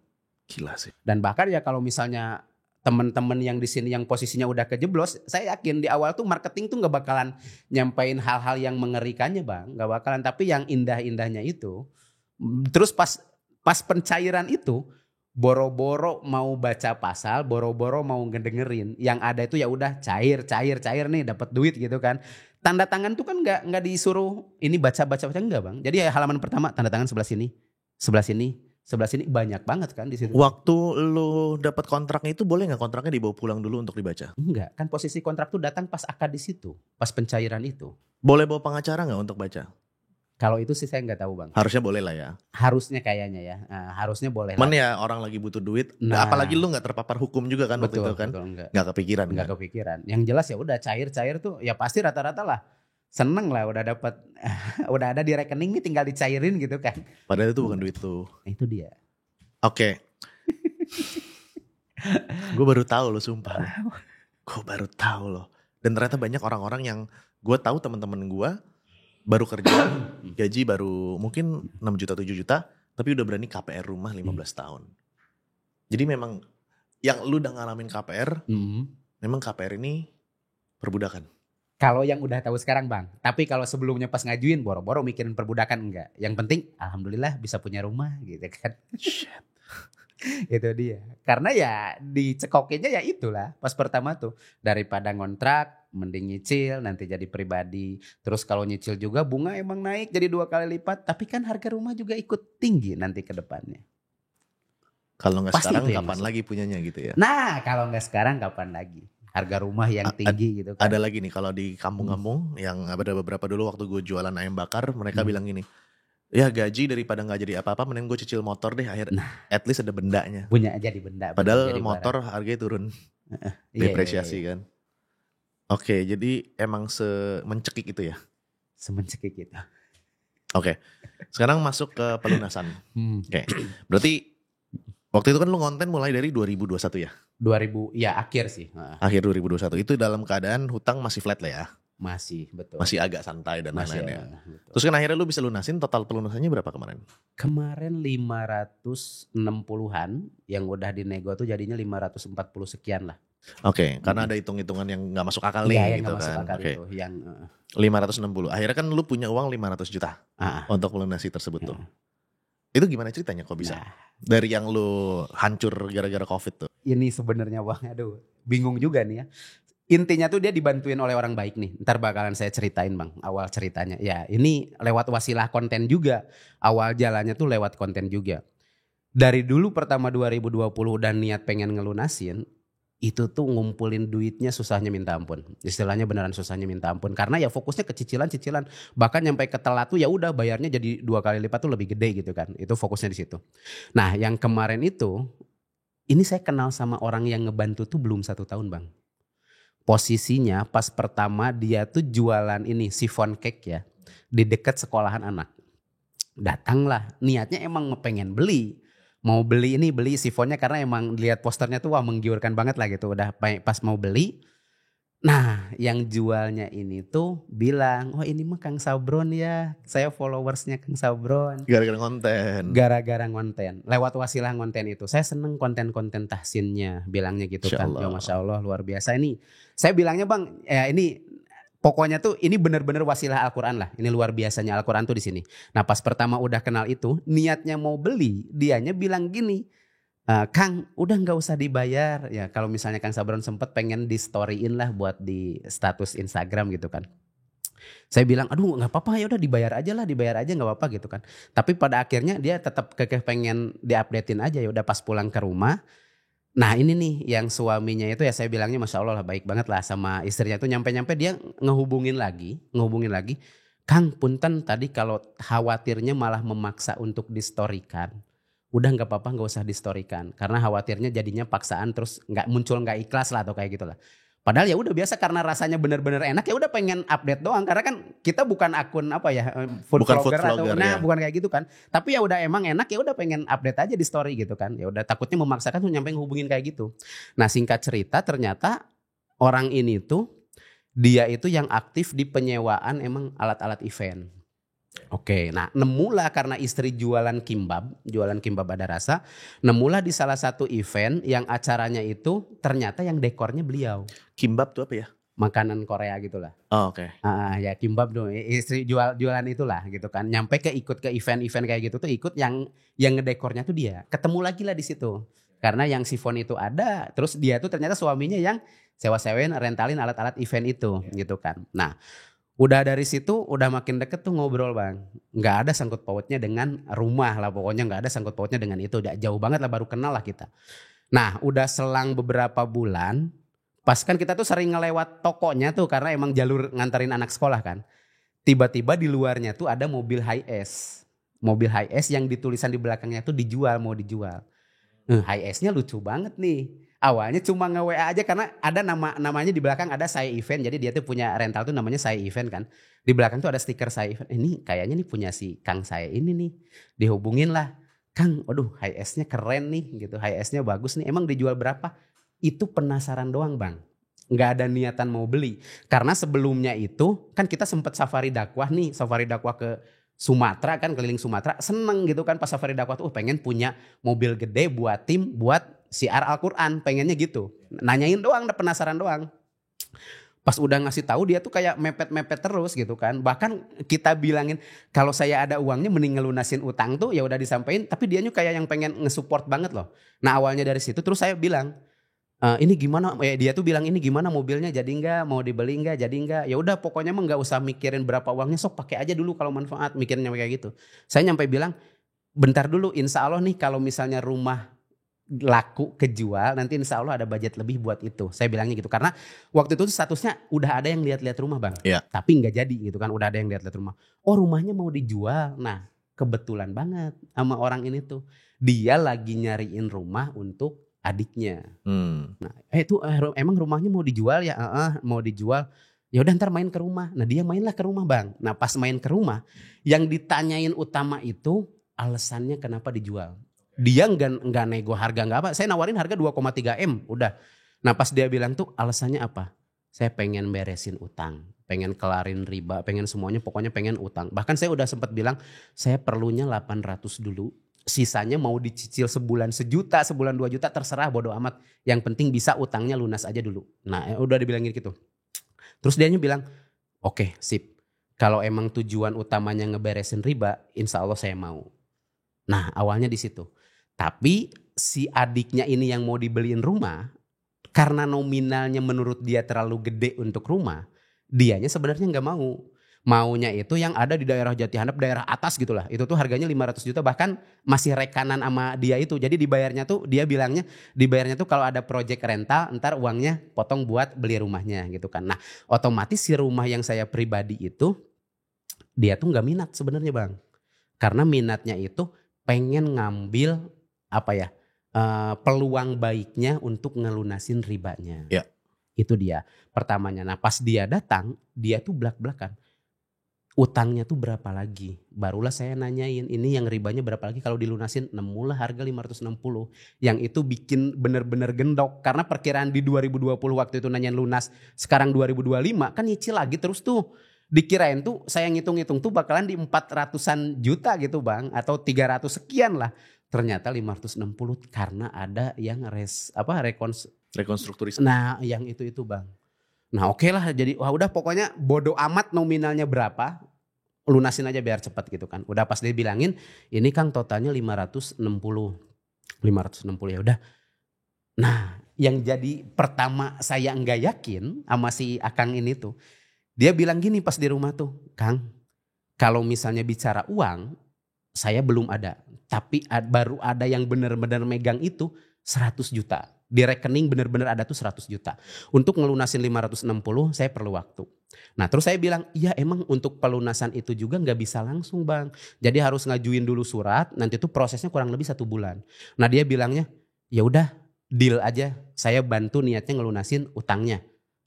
Gila sih. Dan bahkan ya kalau misalnya teman-teman yang di sini yang posisinya udah kejeblos, saya yakin di awal tuh marketing tuh nggak bakalan nyampein hal-hal yang mengerikannya bang, nggak bakalan. Tapi yang indah-indahnya itu, terus pas pencairan itu, boro-boro mau baca pasal, boro-boro mau ngedengerin, yang ada itu ya udah cair nih dapat duit gitu kan. Tanda tangan tuh kan nggak disuruh ini baca enggak bang. Jadi ya halaman pertama tanda tangan sebelah sini banyak banget kan di situ. Waktu lu dapat kontraknya itu boleh nggak kontraknya dibawa pulang dulu untuk dibaca? Enggak, kan posisi kontrak tuh datang pas akad di situ, pas pencairan itu. Boleh bawa pengacara nggak untuk baca? Kalau itu sih saya nggak tahu bang. Harusnya boleh lah ya. Harusnya kayaknya ya, harusnya boleh. Cuman ya orang lagi butuh duit. Nah. Apalagi lu nggak terpapar hukum juga kan waktu betul, itu kan? betul, enggak. Nggak kepikiran kan? Nggak kepikiran. Yang jelas ya udah cair tuh, ya pasti rata-rata lah seneng lah udah dapat, udah ada di rekening nih tinggal dicairin gitu kan. Padahal itu bukan duit lu. Itu dia. Oke. Gue baru tahu loh sumpah. Gue baru tahu loh. Dan ternyata banyak orang-orang yang gue tahu teman-teman gue baru kerja gaji baru mungkin 6 juta 7 juta tapi udah berani KPR rumah 15 tahun. Jadi memang yang lu udah ngalamin KPR, memang KPR ini perbudakan. Kalau yang udah tahu sekarang bang, tapi kalau sebelumnya pas ngajuin boro-boro mikirin perbudakan enggak. Yang penting alhamdulillah bisa punya rumah gitu kan. Shit. Itu dia. Karena ya dicekokinnya ya itulah pas pertama tuh. Daripada ngontrak mending nyicil nanti jadi pribadi. Terus kalau nyicil juga bunga emang naik jadi 2 kali lipat. Tapi kan harga rumah juga ikut tinggi nanti ke depannya. Kalau nggak Pasti sekarang itu yang kapan masuk. lagi punyanya gitu ya. Nah kalau nggak sekarang kapan lagi. Harga rumah yang tinggi gitu kan. Ada lagi nih kalau di kampung-kampung yang ada beberapa dulu waktu gue jualan ayam bakar mereka bilang gini. Ya gaji daripada nggak jadi apa-apa mending gue cicil motor deh at least ada bendanya. Punya jadi benda. Padahal jadi motor barang. harganya turun. Iya, Depresiasi iya. kan. Oke, jadi emang semencekik itu ya. Semencekik gitu. Oke. Sekarang masuk ke pelunasan. Oke. Berarti waktu itu kan lu ngonten mulai dari 2021 ya? 2000 ya akhir sih. Akhir 2021. Itu dalam keadaan hutang masih flat lah ya. Masih betul. Masih agak santai dan Masih lain-lain ya. betul. Terus kan akhirnya lu bisa lunasin, total pelunasannya berapa kemarin? Kemarin 560-an yang udah dinego tuh jadinya 540 sekian lah. Oke, karena ada hitung-hitungan yang gak masuk akal nih Iya, yang gitu nggak masuk kan. akal Oke. itu yang 560. Akhirnya kan lu punya uang 500 juta untuk melunasi tersebut tuh. Itu gimana ceritanya kok bisa? Nah, Dari yang lu hancur gara-gara Covid tuh. ini sebenarnya bang, aduh, bingung juga nih ya. Intinya tuh dia dibantuin oleh orang baik nih. Ntar bakalan saya ceritain bang, awal ceritanya. Ya ini lewat wasilah konten juga. Awal jalannya tuh lewat konten juga. Dari dulu pertama 2020 dan niat pengen ngelunasin, itu tuh ngumpulin duitnya susahnya minta ampun. Istilahnya beneran susahnya minta ampun. Karena ya fokusnya ke cicilan-cicilan. Bahkan nyampe ke telat tuh ya udah bayarnya jadi 2 kali lipat tuh lebih gede gitu kan. Itu fokusnya di situ. Nah yang kemarin itu, ini saya kenal sama orang yang ngebantu tuh belum 1 tahun bang. Posisinya pas pertama dia tuh jualan ini sifon cake ya. Di dekat sekolahan anak. Datanglah niatnya emang pengen beli. Mau beli sifonnya karena emang lihat posternya tuh wah menggiurkan banget lah gitu. Udah pas mau beli. Nah yang jualnya ini tuh bilang, oh ini mah Kang Sabron ya. Saya followersnya Kang Sabron. Gara-gara konten. Gara-gara ngonten. Lewat wasilah ngonten itu. Saya seneng konten-konten tahsinnya. Bilangnya gitu Masya kan. Allah. Ya Masya Allah luar biasa ini. Saya bilangnya bang ya ini pokoknya tuh ini benar-benar wasilah Al-Quran lah. Ini luar biasanya Al-Quran tuh di sini. Nah pas pertama udah kenal itu. Niatnya mau beli. Dianya bilang gini. Kang udah gak usah dibayar. Ya kalau misalnya Kang Sabron sempet pengen di storyin lah buat di status Instagram gitu kan. Saya bilang aduh gak apa-apa ya udah dibayar aja gak apa-apa gitu kan. Tapi pada akhirnya dia tetap kekeh pengen diupdatein aja ya udah pas pulang ke rumah. Nah ini nih yang suaminya itu ya saya bilangnya Masya Allah lah baik banget lah sama istrinya tuh nyampe-nyampe dia ngehubungin lagi. Kang punten tadi kalau khawatirnya malah memaksa untuk distorikan. Udah nggak apa-apa nggak usah distorikan. Karena khawatirnya jadinya paksaan terus nggak ikhlas lah atau kayak gitulah. Padahal ya udah biasa karena rasanya benar-benar enak ya udah pengen update doang karena kan kita bukan akun apa ya food Bukan food vlogger atau vlogger, nah ya. bukan kayak gitu kan. Tapi ya udah emang enak ya udah pengen update aja di story gitu kan. Ya udah takutnya memaksakan tuh nyampe ngehubungin kayak gitu. Nah singkat cerita ternyata orang ini tuh dia itu yang aktif di penyewaan emang alat-alat event. Oke, nah nemulah karena istri jualan kimbab ada rasa, nemulah di salah satu event yang acaranya itu ternyata yang dekornya beliau. Kimbab tuh apa ya? Makanan Korea gitulah. Oh, oke. Ya kimbab dong, istri jualan itulah gitu kan. Nyampe ikut ke event-event kayak gitu tuh ikut yang ngedekornya tuh dia. Ketemu lagi lah di situ. Karena yang sifon itu ada, terus dia tuh ternyata suaminya yang sewa-sewain rentalin alat-alat event itu gitu kan. Nah, udah dari situ udah makin deket tuh ngobrol bang. Nggak ada sangkut pautnya dengan rumah lah pokoknya nggak ada sangkut pautnya dengan itu. Udah jauh banget lah baru kenal lah kita. Nah udah selang beberapa bulan. Pas kan kita tuh sering ngelewat tokonya tuh karena emang jalur nganterin anak sekolah kan. Tiba-tiba di luarnya tuh ada mobil Hi-S. Mobil Hi-S yang ditulisan di belakangnya tuh mau dijual. Hi-S-nya lucu banget nih. Awalnya cuma nge-WA aja karena ada namanya di belakang ada Saya Event. Jadi dia tuh punya rental tuh namanya Saya Event kan. Di belakang tuh ada stiker Saya Event. Ini kayaknya nih punya si Kang saya ini nih. Dihubungin lah. Kang, waduh Hi-S-nya keren nih gitu. Hi-S-nya bagus nih. Emang dijual berapa? Itu penasaran doang bang. Nggak ada niatan mau beli. Karena sebelumnya itu kan kita sempat safari dakwah nih. Safari dakwah ke Sumatera kan keliling Sumatera. Seneng gitu kan pas safari dakwah tuh pengen punya mobil gede buat tim buat siar Al-Quran pengennya gitu. Nanyain doang, penasaran doang. Pas udah ngasih tahu dia tuh kayak mepet-mepet terus gitu kan. Bahkan kita bilangin kalau saya ada uangnya mending ngelunasin utang tuh ya udah disampaikan. Tapi dianya kayak yang pengen nge-support banget loh. Nah awalnya dari situ terus saya bilang ini gimana? Dia tuh bilang ini gimana mobilnya jadi enggak? Mau dibeli enggak? Jadi enggak? Ya udah pokoknya mah nggak usah mikirin berapa uangnya. Sok pakai aja dulu kalau manfaat mikirnya kayak gitu. Saya nyampe bilang bentar dulu insya Allah nih kalau misalnya rumah laku kejual nanti insya Allah ada budget lebih buat itu. Saya bilangnya gitu karena waktu itu statusnya udah ada yang lihat-lihat rumah bang, tapi nggak jadi gitu kan. Udah ada yang lihat-lihat rumah. Oh rumahnya mau dijual. Nah kebetulan banget sama orang ini tuh dia lagi nyariin rumah untuk adiknya. Nah itu emang rumahnya mau dijual ya? Mau dijual. Ya udah ntar main ke rumah. Nah dia mainlah ke rumah bang. Nah pas main ke rumah yang ditanyain utama itu alasannya kenapa dijual. Dia nggak nego harga nggak apa. Saya nawarin harga 2,3 M udah. Nah pas dia bilang tuh alasannya apa? Saya pengen beresin utang, pengen kelarin riba, pengen semuanya pokoknya pengen utang. Bahkan saya udah sempat bilang saya perlunya 800 dulu. Sisanya mau dicicil sebulan 1 juta, sebulan 2 juta terserah bodo amat. Yang penting bisa utangnya lunas aja dulu. Nah udah dibilangin gitu. Terus dianya bilang oke, sip. Kalau emang tujuan utamanya ngeberesin riba, insya Allah saya mau. Nah awalnya di situ. Tapi si adiknya ini yang mau dibeliin rumah, karena nominalnya menurut dia terlalu gede untuk rumah, dianya sebenarnya nggak mau. Maunya itu yang ada di daerah Jati Handap, daerah atas gitulah. Itu tuh harganya 500 juta bahkan masih rekanan sama dia itu. Jadi dibayarnya tuh dia bilangnya dibayarnya tuh kalau ada project rental ntar uangnya potong buat beli rumahnya gitu kan. Nah otomatis si rumah yang saya pribadi itu dia tuh nggak minat sebenarnya bang. Karena minatnya itu pengen ngambil peluang baiknya untuk ngelunasin ribanya. Ya. Itu dia pertamanya. Nah pas dia datang dia tuh belak-belakan. Utangnya tuh berapa lagi? Barulah saya nanyain ini yang ribanya berapa lagi kalau dilunasin. Nemulah harga 560. Yang itu bikin bener-bener gendok. Karena perkiraan di 2020 waktu itu nanyain lunas. Sekarang 2025 kan nyicil lagi terus tuh. Dikirain tuh saya ngitung-ngitung tuh bakalan di 400-an juta gitu bang. Atau 300 sekian lah. Ternyata 560 karena ada yang rekonstrukturisasi. Nah yang itu bang. Nah oke lah jadi udah pokoknya bodo amat nominalnya berapa. Lunasin aja biar cepat gitu kan. Udah pas dia bilangin ini Kang totalnya 560 ya udah. Nah yang jadi pertama saya enggak yakin sama si Akang ini tuh. Dia bilang gini pas di rumah tuh. Kang kalau misalnya bicara uang saya belum ada. Tapi baru ada yang benar-benar megang itu 100 juta. Di rekening benar-benar ada tuh 100 juta. Untuk ngelunasin 560 saya perlu waktu. Nah terus saya bilang, iya emang untuk pelunasan itu juga nggak bisa langsung bang. Jadi harus ngajuin dulu surat, nanti tuh prosesnya kurang lebih 1 bulan. Nah dia bilangnya, ya udah deal aja, saya bantu niatnya ngelunasin utangnya.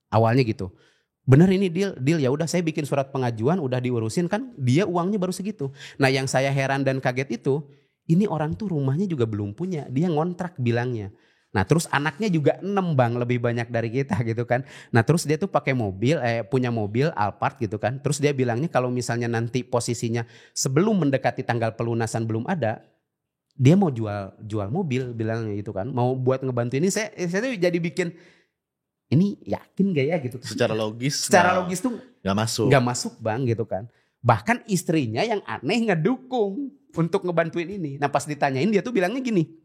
Awalnya gitu. Bener ini deal ya udah saya bikin surat pengajuan, udah diurusin kan dia uangnya baru segitu. Nah yang saya heran dan kaget itu, ini orang tuh rumahnya juga belum punya, dia ngontrak bilangnya. Nah terus anaknya juga 6 bang, lebih banyak dari kita gitu kan. Nah terus dia tuh pakai mobil, punya mobil Alphard gitu kan. Terus dia bilangnya kalau misalnya nanti posisinya sebelum mendekati tanggal pelunasan belum ada, dia mau jual mobil bilangnya gitu kan. Mau buat ngebantu ini saya tuh jadi bikin, ini yakin gak ya gitu. Secara logis tuh nggak masuk. Gak masuk bang gitu kan. Bahkan istrinya yang aneh ngedukung untuk ngebantuin ini. Nah pas ditanyain dia tuh bilangnya gini,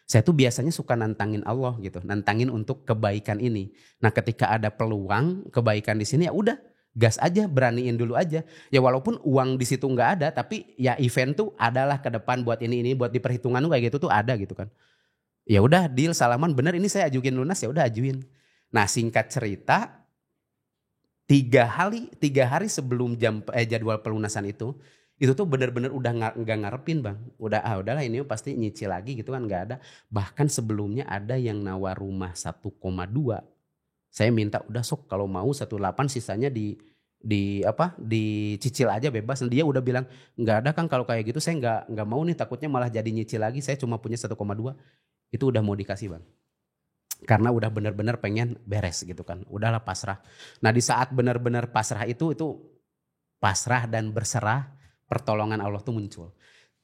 saya tuh biasanya suka nantangin Allah gitu, nantangin untuk kebaikan ini. Nah ketika ada peluang kebaikan di sini ya udah gas aja, beraniin dulu aja. Ya walaupun uang di situ nggak ada, tapi ya event tuh adalah ke depan buat ini buat di perhitungan kayak gitu tuh ada gitu kan. Ya udah deal salaman bener ini saya ajuin lunas ya udah ajuin. Nah singkat cerita 3 hari sebelum jadwal pelunasan itu tuh benar-benar udah nggak ngarepin bang, udahlah ini pasti nyicil lagi gitu kan, nggak ada. Bahkan sebelumnya ada yang nawar rumah 1,2, saya minta udah sok kalau mau 1,8 sisanya dicicil aja bebas. Dan dia udah bilang nggak ada Kang kalau kayak gitu saya nggak mau nih, takutnya malah jadi nyicil lagi, saya cuma punya 1,2. Itu udah mau dikasih bang, karena udah benar-benar pengen beres gitu kan, udahlah pasrah. Nah di saat benar-benar pasrah itu pasrah dan berserah, pertolongan Allah tuh muncul.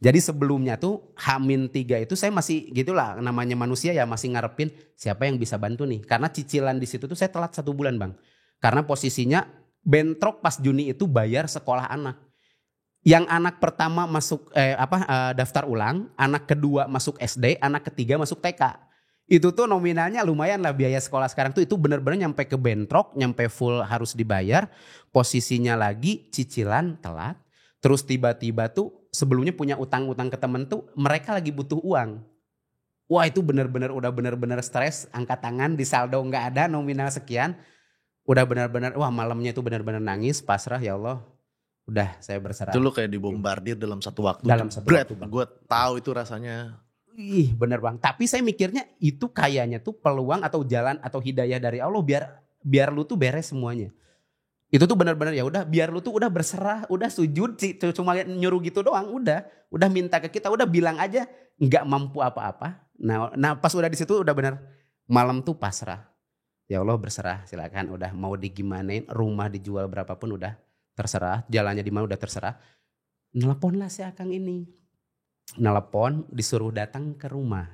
Jadi sebelumnya tuh H-3 itu saya masih gitulah, namanya manusia ya masih ngarepin siapa yang bisa bantu nih. Karena cicilan di situ tuh saya telat 1 bulan bang. Karena posisinya bentrok pas Juni itu bayar sekolah anak. Yang anak pertama masuk daftar ulang, anak kedua masuk SD, anak ketiga masuk TK. Itu tuh nominalnya lumayan lah biaya sekolah sekarang tuh, itu benar-benar nyampe ke bentrok, nyampe full harus dibayar. Posisinya lagi cicilan telat. Terus tiba-tiba tuh sebelumnya punya utang-utang ke temen tuh mereka lagi butuh uang. Wah itu benar-benar udah benar-benar stres, angkat tangan di saldo nggak ada nominal sekian. Udah benar-benar wah malamnya itu benar-benar nangis, pasrah ya Allah. Udah saya berserah. Itu lu kayak dibombardir dalam satu waktu. Dalam satu waktu bang. Gue tahu itu rasanya. Ih bener bang. Tapi saya mikirnya itu kayaknya tuh peluang atau jalan atau hidayah dari Allah biar lu tuh beres semuanya. Itu tuh benar-benar ya udah biar lu tuh udah berserah, udah sujud sih, cuma nyuruh gitu doang, udah minta ke kita, udah bilang aja nggak mampu apa-apa. Nah pas udah di situ udah benar malam tuh pasrah. Ya Allah berserah, silakan udah mau digimanain, rumah dijual berapapun udah terserah, jalannya di mana udah terserah. Nelponlah si Akang ini. Nelepon disuruh datang ke rumah.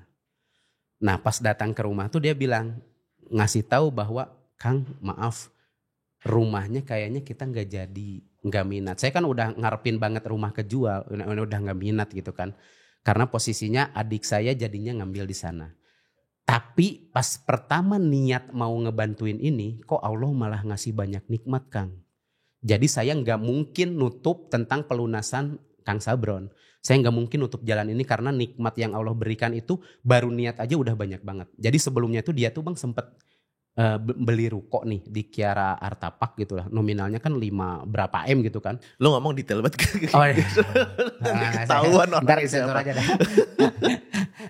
Nah pas datang ke rumah tuh dia bilang, ngasih tahu bahwa Kang maaf, rumahnya kayaknya kita nggak minat. Saya kan udah ngarepin banget rumah kejual, udah nggak minat gitu kan. Karena posisinya adik saya jadinya ngambil di sana. Tapi pas pertama niat mau ngebantuin ini, kok Allah malah ngasih banyak nikmat Kang. Jadi saya nggak mungkin nutup tentang pelunasan Kang Sabron. Saya nggak mungkin nutup jalan ini karena nikmat yang Allah berikan itu baru niat aja udah banyak banget. Jadi sebelumnya tuh dia tuh bang sempet beli ruko nih di Kiara Artapak gitu lah. Nominalnya kan 5 berapa M gitu kan. Lo ngomong detail banget. Oh, iya. Ketahuan ntar orangnya sensor siapa. aja dah.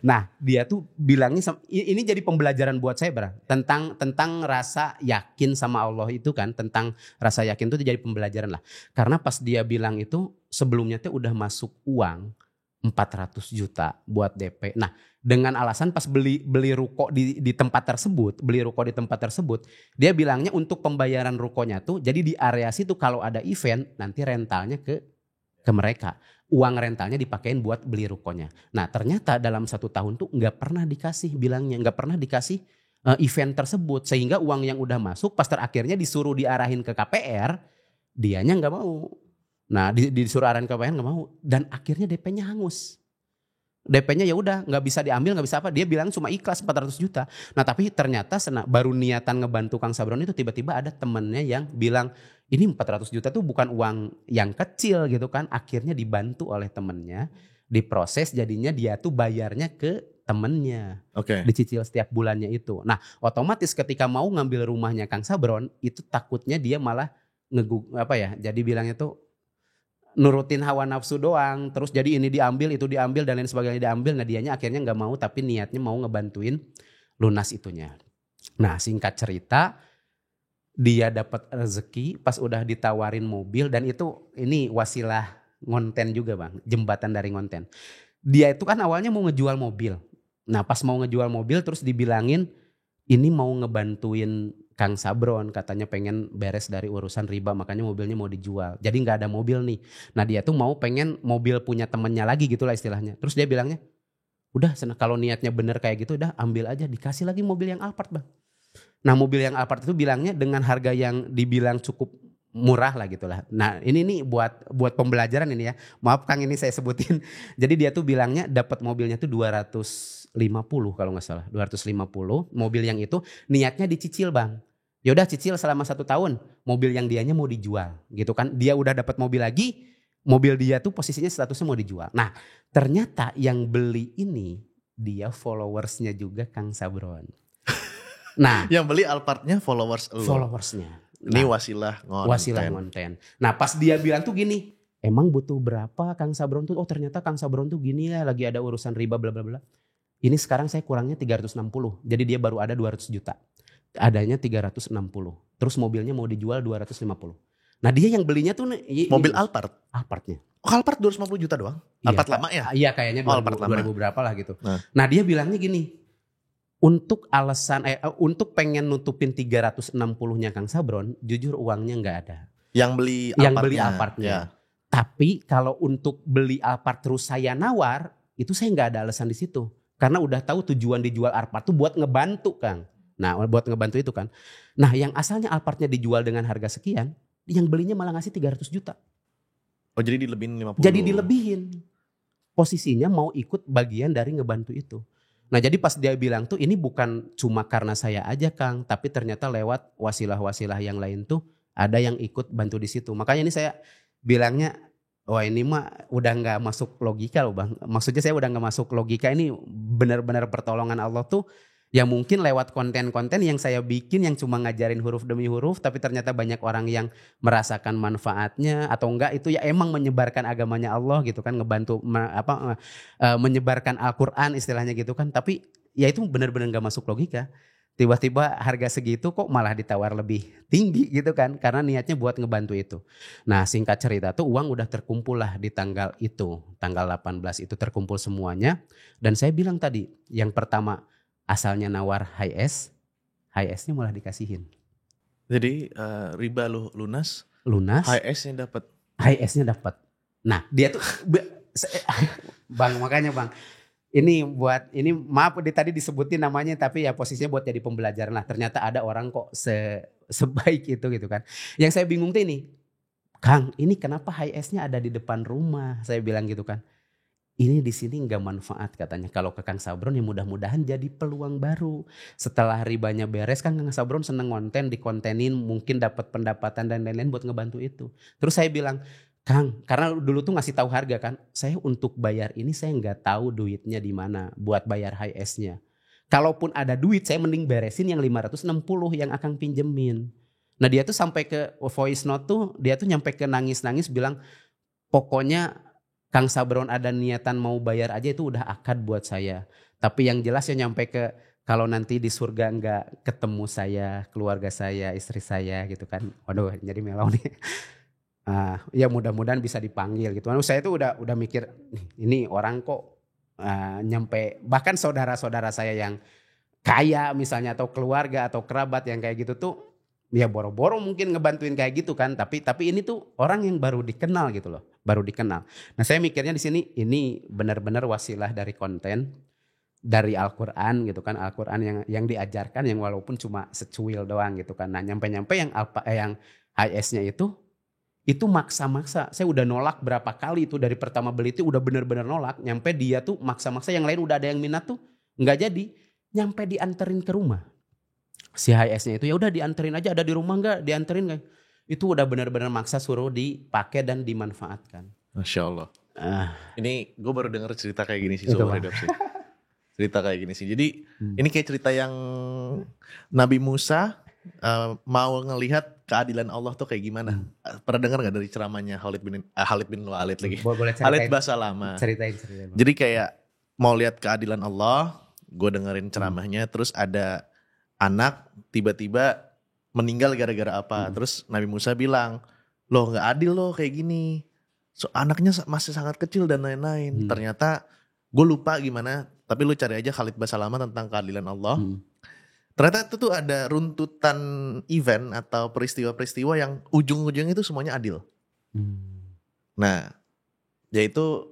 Nah dia tuh bilangnya ini jadi pembelajaran buat saya tentang rasa yakin sama Allah itu kan. Tentang rasa yakin itu jadi pembelajaran lah. Karena pas dia bilang itu sebelumnya tuh udah masuk uang 400 juta buat DP. Nah dengan alasan pas beli ruko di tempat tersebut, dia bilangnya untuk pembayaran rukonya tuh jadi di area situ kalau ada event nanti rentalnya ke mereka. Uang rentalnya dipakein buat beli rukonya. Nah ternyata dalam 1 tahun tuh nggak pernah dikasih, bilangnya nggak pernah dikasih event tersebut, sehingga uang yang udah masuk pas terakhirnya disuruh diarahin ke KPR, dianya nggak mau. Nah disuruh arahin ke KPR nggak mau dan akhirnya DP-nya hangus. DP-nya ya udah nggak bisa diambil, nggak bisa apa. Dia bilang cuma ikhlas 400 juta. Nah tapi ternyata baru niatan ngebantu Kang Sabron itu tiba-tiba ada temennya yang bilang ini 400 juta tuh bukan uang yang kecil gitu kan. Akhirnya dibantu oleh temennya, diproses jadinya dia tuh bayarnya ke temennya. Oke. Dicicil setiap bulannya itu. Nah otomatis ketika mau ngambil rumahnya Kang Sabron, itu takutnya dia malah jadi bilangnya tuh nurutin hawa nafsu doang. Terus jadi ini diambil, itu diambil dan lain sebagainya diambil. Nah dianya akhirnya gak mau, tapi niatnya mau ngebantuin lunas itunya. Nah singkat cerita, dia dapat rezeki pas udah ditawarin mobil, dan ini wasilah ngonten juga bang, jembatan dari ngonten. Dia itu kan awalnya mau ngejual mobil. Nah pas mau ngejual mobil terus dibilangin ini mau ngebantuin Kang Sabron, katanya pengen beres dari urusan riba, makanya mobilnya mau dijual. Jadi nggak ada mobil nih. Nah dia tuh mau pengen mobil punya temennya lagi gitulah istilahnya. Terus dia bilangnya, udah kalau niatnya bener kayak gitu udah ambil aja, dikasih lagi mobil yang Alphard bang. Nah mobil yang Alphard itu bilangnya dengan harga yang dibilang cukup murah lah gitulah. Nah ini nih buat pembelajaran ini ya. Maaf Kang ini saya sebutin. Jadi dia tuh bilangnya dapat mobilnya tuh 250 kalau nggak salah. 250 mobil yang itu niatnya dicicil bang. Yaudah cicil selama 1 tahun. Mobil yang dianya mau dijual gitu kan. Dia udah dapat mobil lagi. Mobil dia tuh posisinya statusnya mau dijual. Nah ternyata yang beli ini dia followersnya juga Kang Sabron. Nah yang beli Alphardnya followersnya. Ini wasilah ngonten. Nah pas dia bilang tuh gini, emang butuh berapa Kang Sabron tuh? Oh ternyata Kang Sabron tuh gini ya, lagi ada urusan riba bla bla bla. Ini sekarang saya kurangnya 360. Jadi dia baru ada 200 juta. Adanya 360. Terus mobilnya mau dijual 250. Nah dia yang belinya tuh mobil Alphard. Alphardnya. Oh, Alphard 250 juta doang? Alphard lama ya? Iya kayaknya 2000 berapa lah gitu. Nah dia bilangnya gini, untuk pengen nutupin 360-nya Kang Sabron, jujur uangnya nggak ada. Yang beli Alphardnya. Ya. Tapi kalau untuk beli Alphard terus saya nawar, itu saya nggak ada alasan di situ. Karena udah tahu tujuan dijual Alphard tuh buat ngebantu Kang. Nah buat ngebantu itu kan. Nah yang asalnya Alphardnya dijual dengan harga sekian, yang belinya malah ngasih 300 juta. Oh jadi dilebihin 50. Jadi dilebihin. Posisinya mau ikut bagian dari ngebantu itu. Nah jadi pas dia bilang tuh ini bukan cuma karena saya aja Kang, tapi ternyata lewat wasilah-wasilah yang lain tuh ada yang ikut bantu di situ. Makanya ini saya bilangnya, wah ini mah udah nggak masuk logika loh bang. Maksudnya saya udah nggak masuk logika, ini benar-benar pertolongan Allah tuh. Ya mungkin lewat konten-konten yang saya bikin yang cuma ngajarin huruf demi huruf, tapi ternyata banyak orang yang merasakan manfaatnya atau enggak, itu ya emang menyebarkan agamanya Allah gitu kan, ngebantu menyebarkan Al-Quran istilahnya gitu kan. Tapi ya itu benar-benar nggak masuk logika. Tiba-tiba harga segitu kok malah ditawar lebih tinggi gitu kan, karena niatnya buat ngebantu itu. Nah singkat cerita tuh uang udah terkumpul lah di tanggal itu, tanggal 18 itu terkumpul semuanya. Dan saya bilang tadi yang pertama, asalnya nawar HS-nya malah dikasihin. Jadi riba lunas, HS-nya dapat. Nah dia tuh bang, makanya bang, ini maaf tadi disebutin namanya, tapi ya posisinya buat jadi pembelajaran lah. Ternyata ada orang kok sebaik itu gitu kan. Yang saya bingung tuh ini, Kang, ini kenapa HS-nya ada di depan rumah? Saya bilang gitu kan. Ini di sini nggak manfaat katanya. Kalau ke Kang Sabron ya mudah-mudahan jadi peluang baru. Setelah ribanya beres kan Kang Sabron seneng konten, dikontenin, mungkin dapat pendapatan dan lain-lain buat ngebantu itu. Terus saya bilang, Kang, karena dulu tuh ngasih tahu harga kan, saya untuk bayar ini saya nggak tahu duitnya di mana buat bayar HS-nya. Kalaupun ada duit, saya mending beresin yang 560 yang Akang pinjemin. Nah dia tuh sampai ke voice note tuh, dia tuh nyampe ke nangis-nangis bilang, pokoknya Kang Sabron ada niatan mau bayar aja itu udah akad buat saya. Tapi yang jelas ya nyampe ke kalau nanti di surga nggak ketemu saya, keluarga saya, istri saya gitu kan. Waduh jadi melau nih. Ya mudah-mudahan bisa dipanggil gitu. Saya tuh udah mikir ini orang kok nyampe, bahkan saudara-saudara saya yang kaya misalnya atau keluarga atau kerabat yang kayak gitu tuh ya boro-boro mungkin ngebantuin kayak gitu kan, tapi ini tuh orang yang baru dikenal gitu loh, baru dikenal. Nah saya mikirnya di sini ini benar-benar wasilah dari konten, dari Al-Quran gitu kan, Al-Quran yang diajarkan yang walaupun cuma secuil doang gitu kan. Nah nyampe-nyampe yang HS-nya itu maksa-maksa. Saya udah nolak berapa kali itu, dari pertama beli itu udah benar-benar nolak. Nyampe dia tuh maksa-maksa, yang lain udah ada yang minat tuh nggak jadi. Nyampe dianterin ke rumah. Si HS-nya itu ya udah dianterin aja, ada di rumah nggak, dianterin nggak? Itu udah benar-benar maksa suruh dipakai dan dimanfaatkan. Masya Allah. Ini gue baru denger cerita kayak gini sih, seumur hidup sih. cerita kayak gini sih. Jadi ini kayak cerita yang Nabi Musa mau ngelihat keadilan Allah tuh kayak gimana. Pernah dengar nggak dari ceramahnya Khalid bin Walid lagi? Boleh Khalid ceritain, Basalamah. ceritain. Jadi kayak mau lihat keadilan Allah, gue dengerin ceramahnya, terus ada anak tiba-tiba meninggal gara-gara apa. Terus Nabi Musa bilang, loh nggak adil loh kayak gini. So anaknya masih sangat kecil dan lain-lain. Ternyata gue lupa gimana, tapi lu cari aja Khalid Basalamah tentang keadilan Allah. Ternyata itu tuh ada runtutan event atau peristiwa-peristiwa yang ujung-ujungnya itu semuanya adil. Nah, yaitu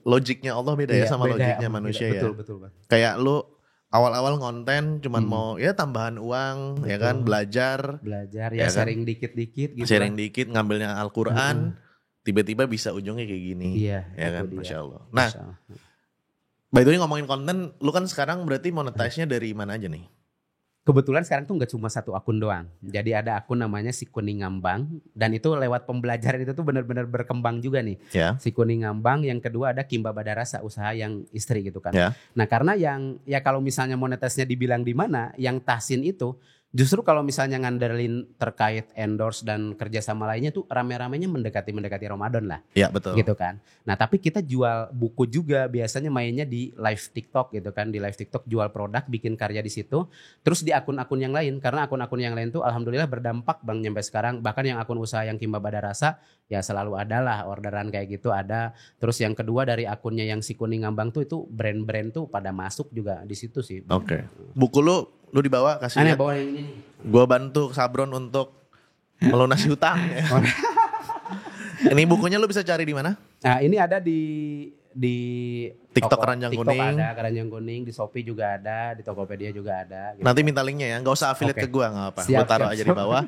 logiknya Allah beda ya sama beda, logiknya manusia ya. Betul. Kayak lu awal-awal konten cuman mau ya tambahan uang, ya kan, belajar ya kan? sharing dikit-dikit gitu. Sharing dikit, ngambilnya Al-Quran, tiba-tiba bisa ujungnya kayak gini. Iya, ya kan, dia. Masya Allah. Nah, by the way ngomongin konten, lu kan sekarang berarti monetize-nya dari mana aja nih? Kebetulan sekarang tuh nggak cuma satu akun doang. Jadi ada akun namanya Si Kuning Ngambang, dan itu lewat pembelajaran itu tuh benar-benar berkembang juga nih. Ya. Si Kuning Ngambang, yang kedua ada Kimba Badarasa, usaha yang istri gitu kan. Ya. Nah, karena yang ya kalau misalnya monetasnya dibilang di mana, yang tahsin itu justru kalau misalnya ngandelin terkait endorse dan kerjasama lainnya tuh rame-ramenya mendekati Ramadan lah. Ya, betul. Gitu kan. Nah, tapi kita jual buku juga, biasanya mainnya di live TikTok gitu kan. Di live TikTok jual produk, bikin karya di situ. Terus di akun-akun yang lain, karena akun-akun yang lain tuh alhamdulillah berdampak Bang nyampe sekarang. Bahkan yang akun usaha yang Kimba Badarasa ya selalu ada lah orderan kayak gitu ada. Terus yang kedua dari akunnya yang Si Kuning Ngambang tuh itu brand-brand tuh pada masuk juga di situ sih. Oke. Buku lu dibawa kasih lihat. Bawa yang ini. Gua bantu Sabron untuk melunasi hutang ya. Ini bukunya lu bisa cari di mana? Nah, ini ada di TikTok toko, Keranjang TikTok Kuning. ada Keranjang Kuning, di Shopee juga ada, di Tokopedia juga ada. Gitu. Nanti minta linknya ya, nggak usah affiliate ke gua nggak apa. Gua taruh aja di bawah.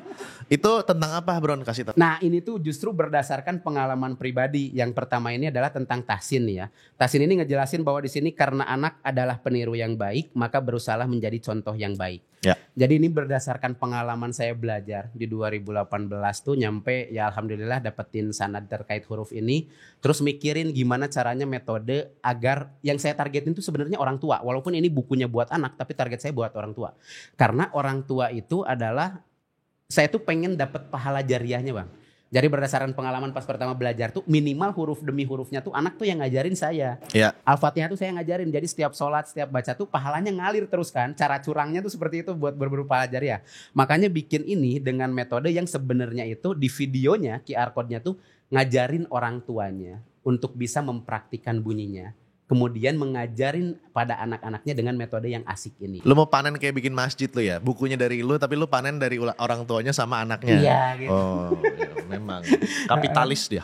Itu tentang apa, Bron? Kasih tahu. Nah, ini tuh justru berdasarkan pengalaman pribadi. Yang pertama ini adalah tentang tahsin nih ya. Tahsin ini ngejelasin bahwa di sini karena anak adalah peniru yang baik, maka berusaha menjadi contoh yang baik. Ya. Jadi ini berdasarkan pengalaman saya belajar di 2018 tuh nyampe ya alhamdulillah dapetin sanad terkait huruf ini. Terus mikirin gimana caranya metode agar yang saya targetin tuh sebenarnya orang tua. Walaupun ini bukunya buat anak, tapi target saya buat orang tua. Karena orang tua itu adalah saya tuh pengen dapat pahala jariahnya Bang. Jadi berdasarkan pengalaman pas pertama belajar tuh minimal huruf demi hurufnya tuh anak tuh yang ngajarin saya. Ya. Al-Fatihah tuh saya ngajarin. Jadi setiap sholat, setiap baca tuh pahalanya ngalir terus kan. Cara curangnya tuh seperti itu buat berburu pahala jariah. Makanya bikin ini dengan metode yang sebenarnya itu di videonya QR code-nya tuh ngajarin orang tuanya untuk bisa mempraktikkan bunyinya. Kemudian mengajarin pada anak-anaknya dengan metode yang asik ini. Lu mau panen kayak bikin masjid lu ya? Bukunya dari lu tapi lu panen dari orang tuanya sama anaknya. Iya gitu. Oh, ya, memang kapitalis dia.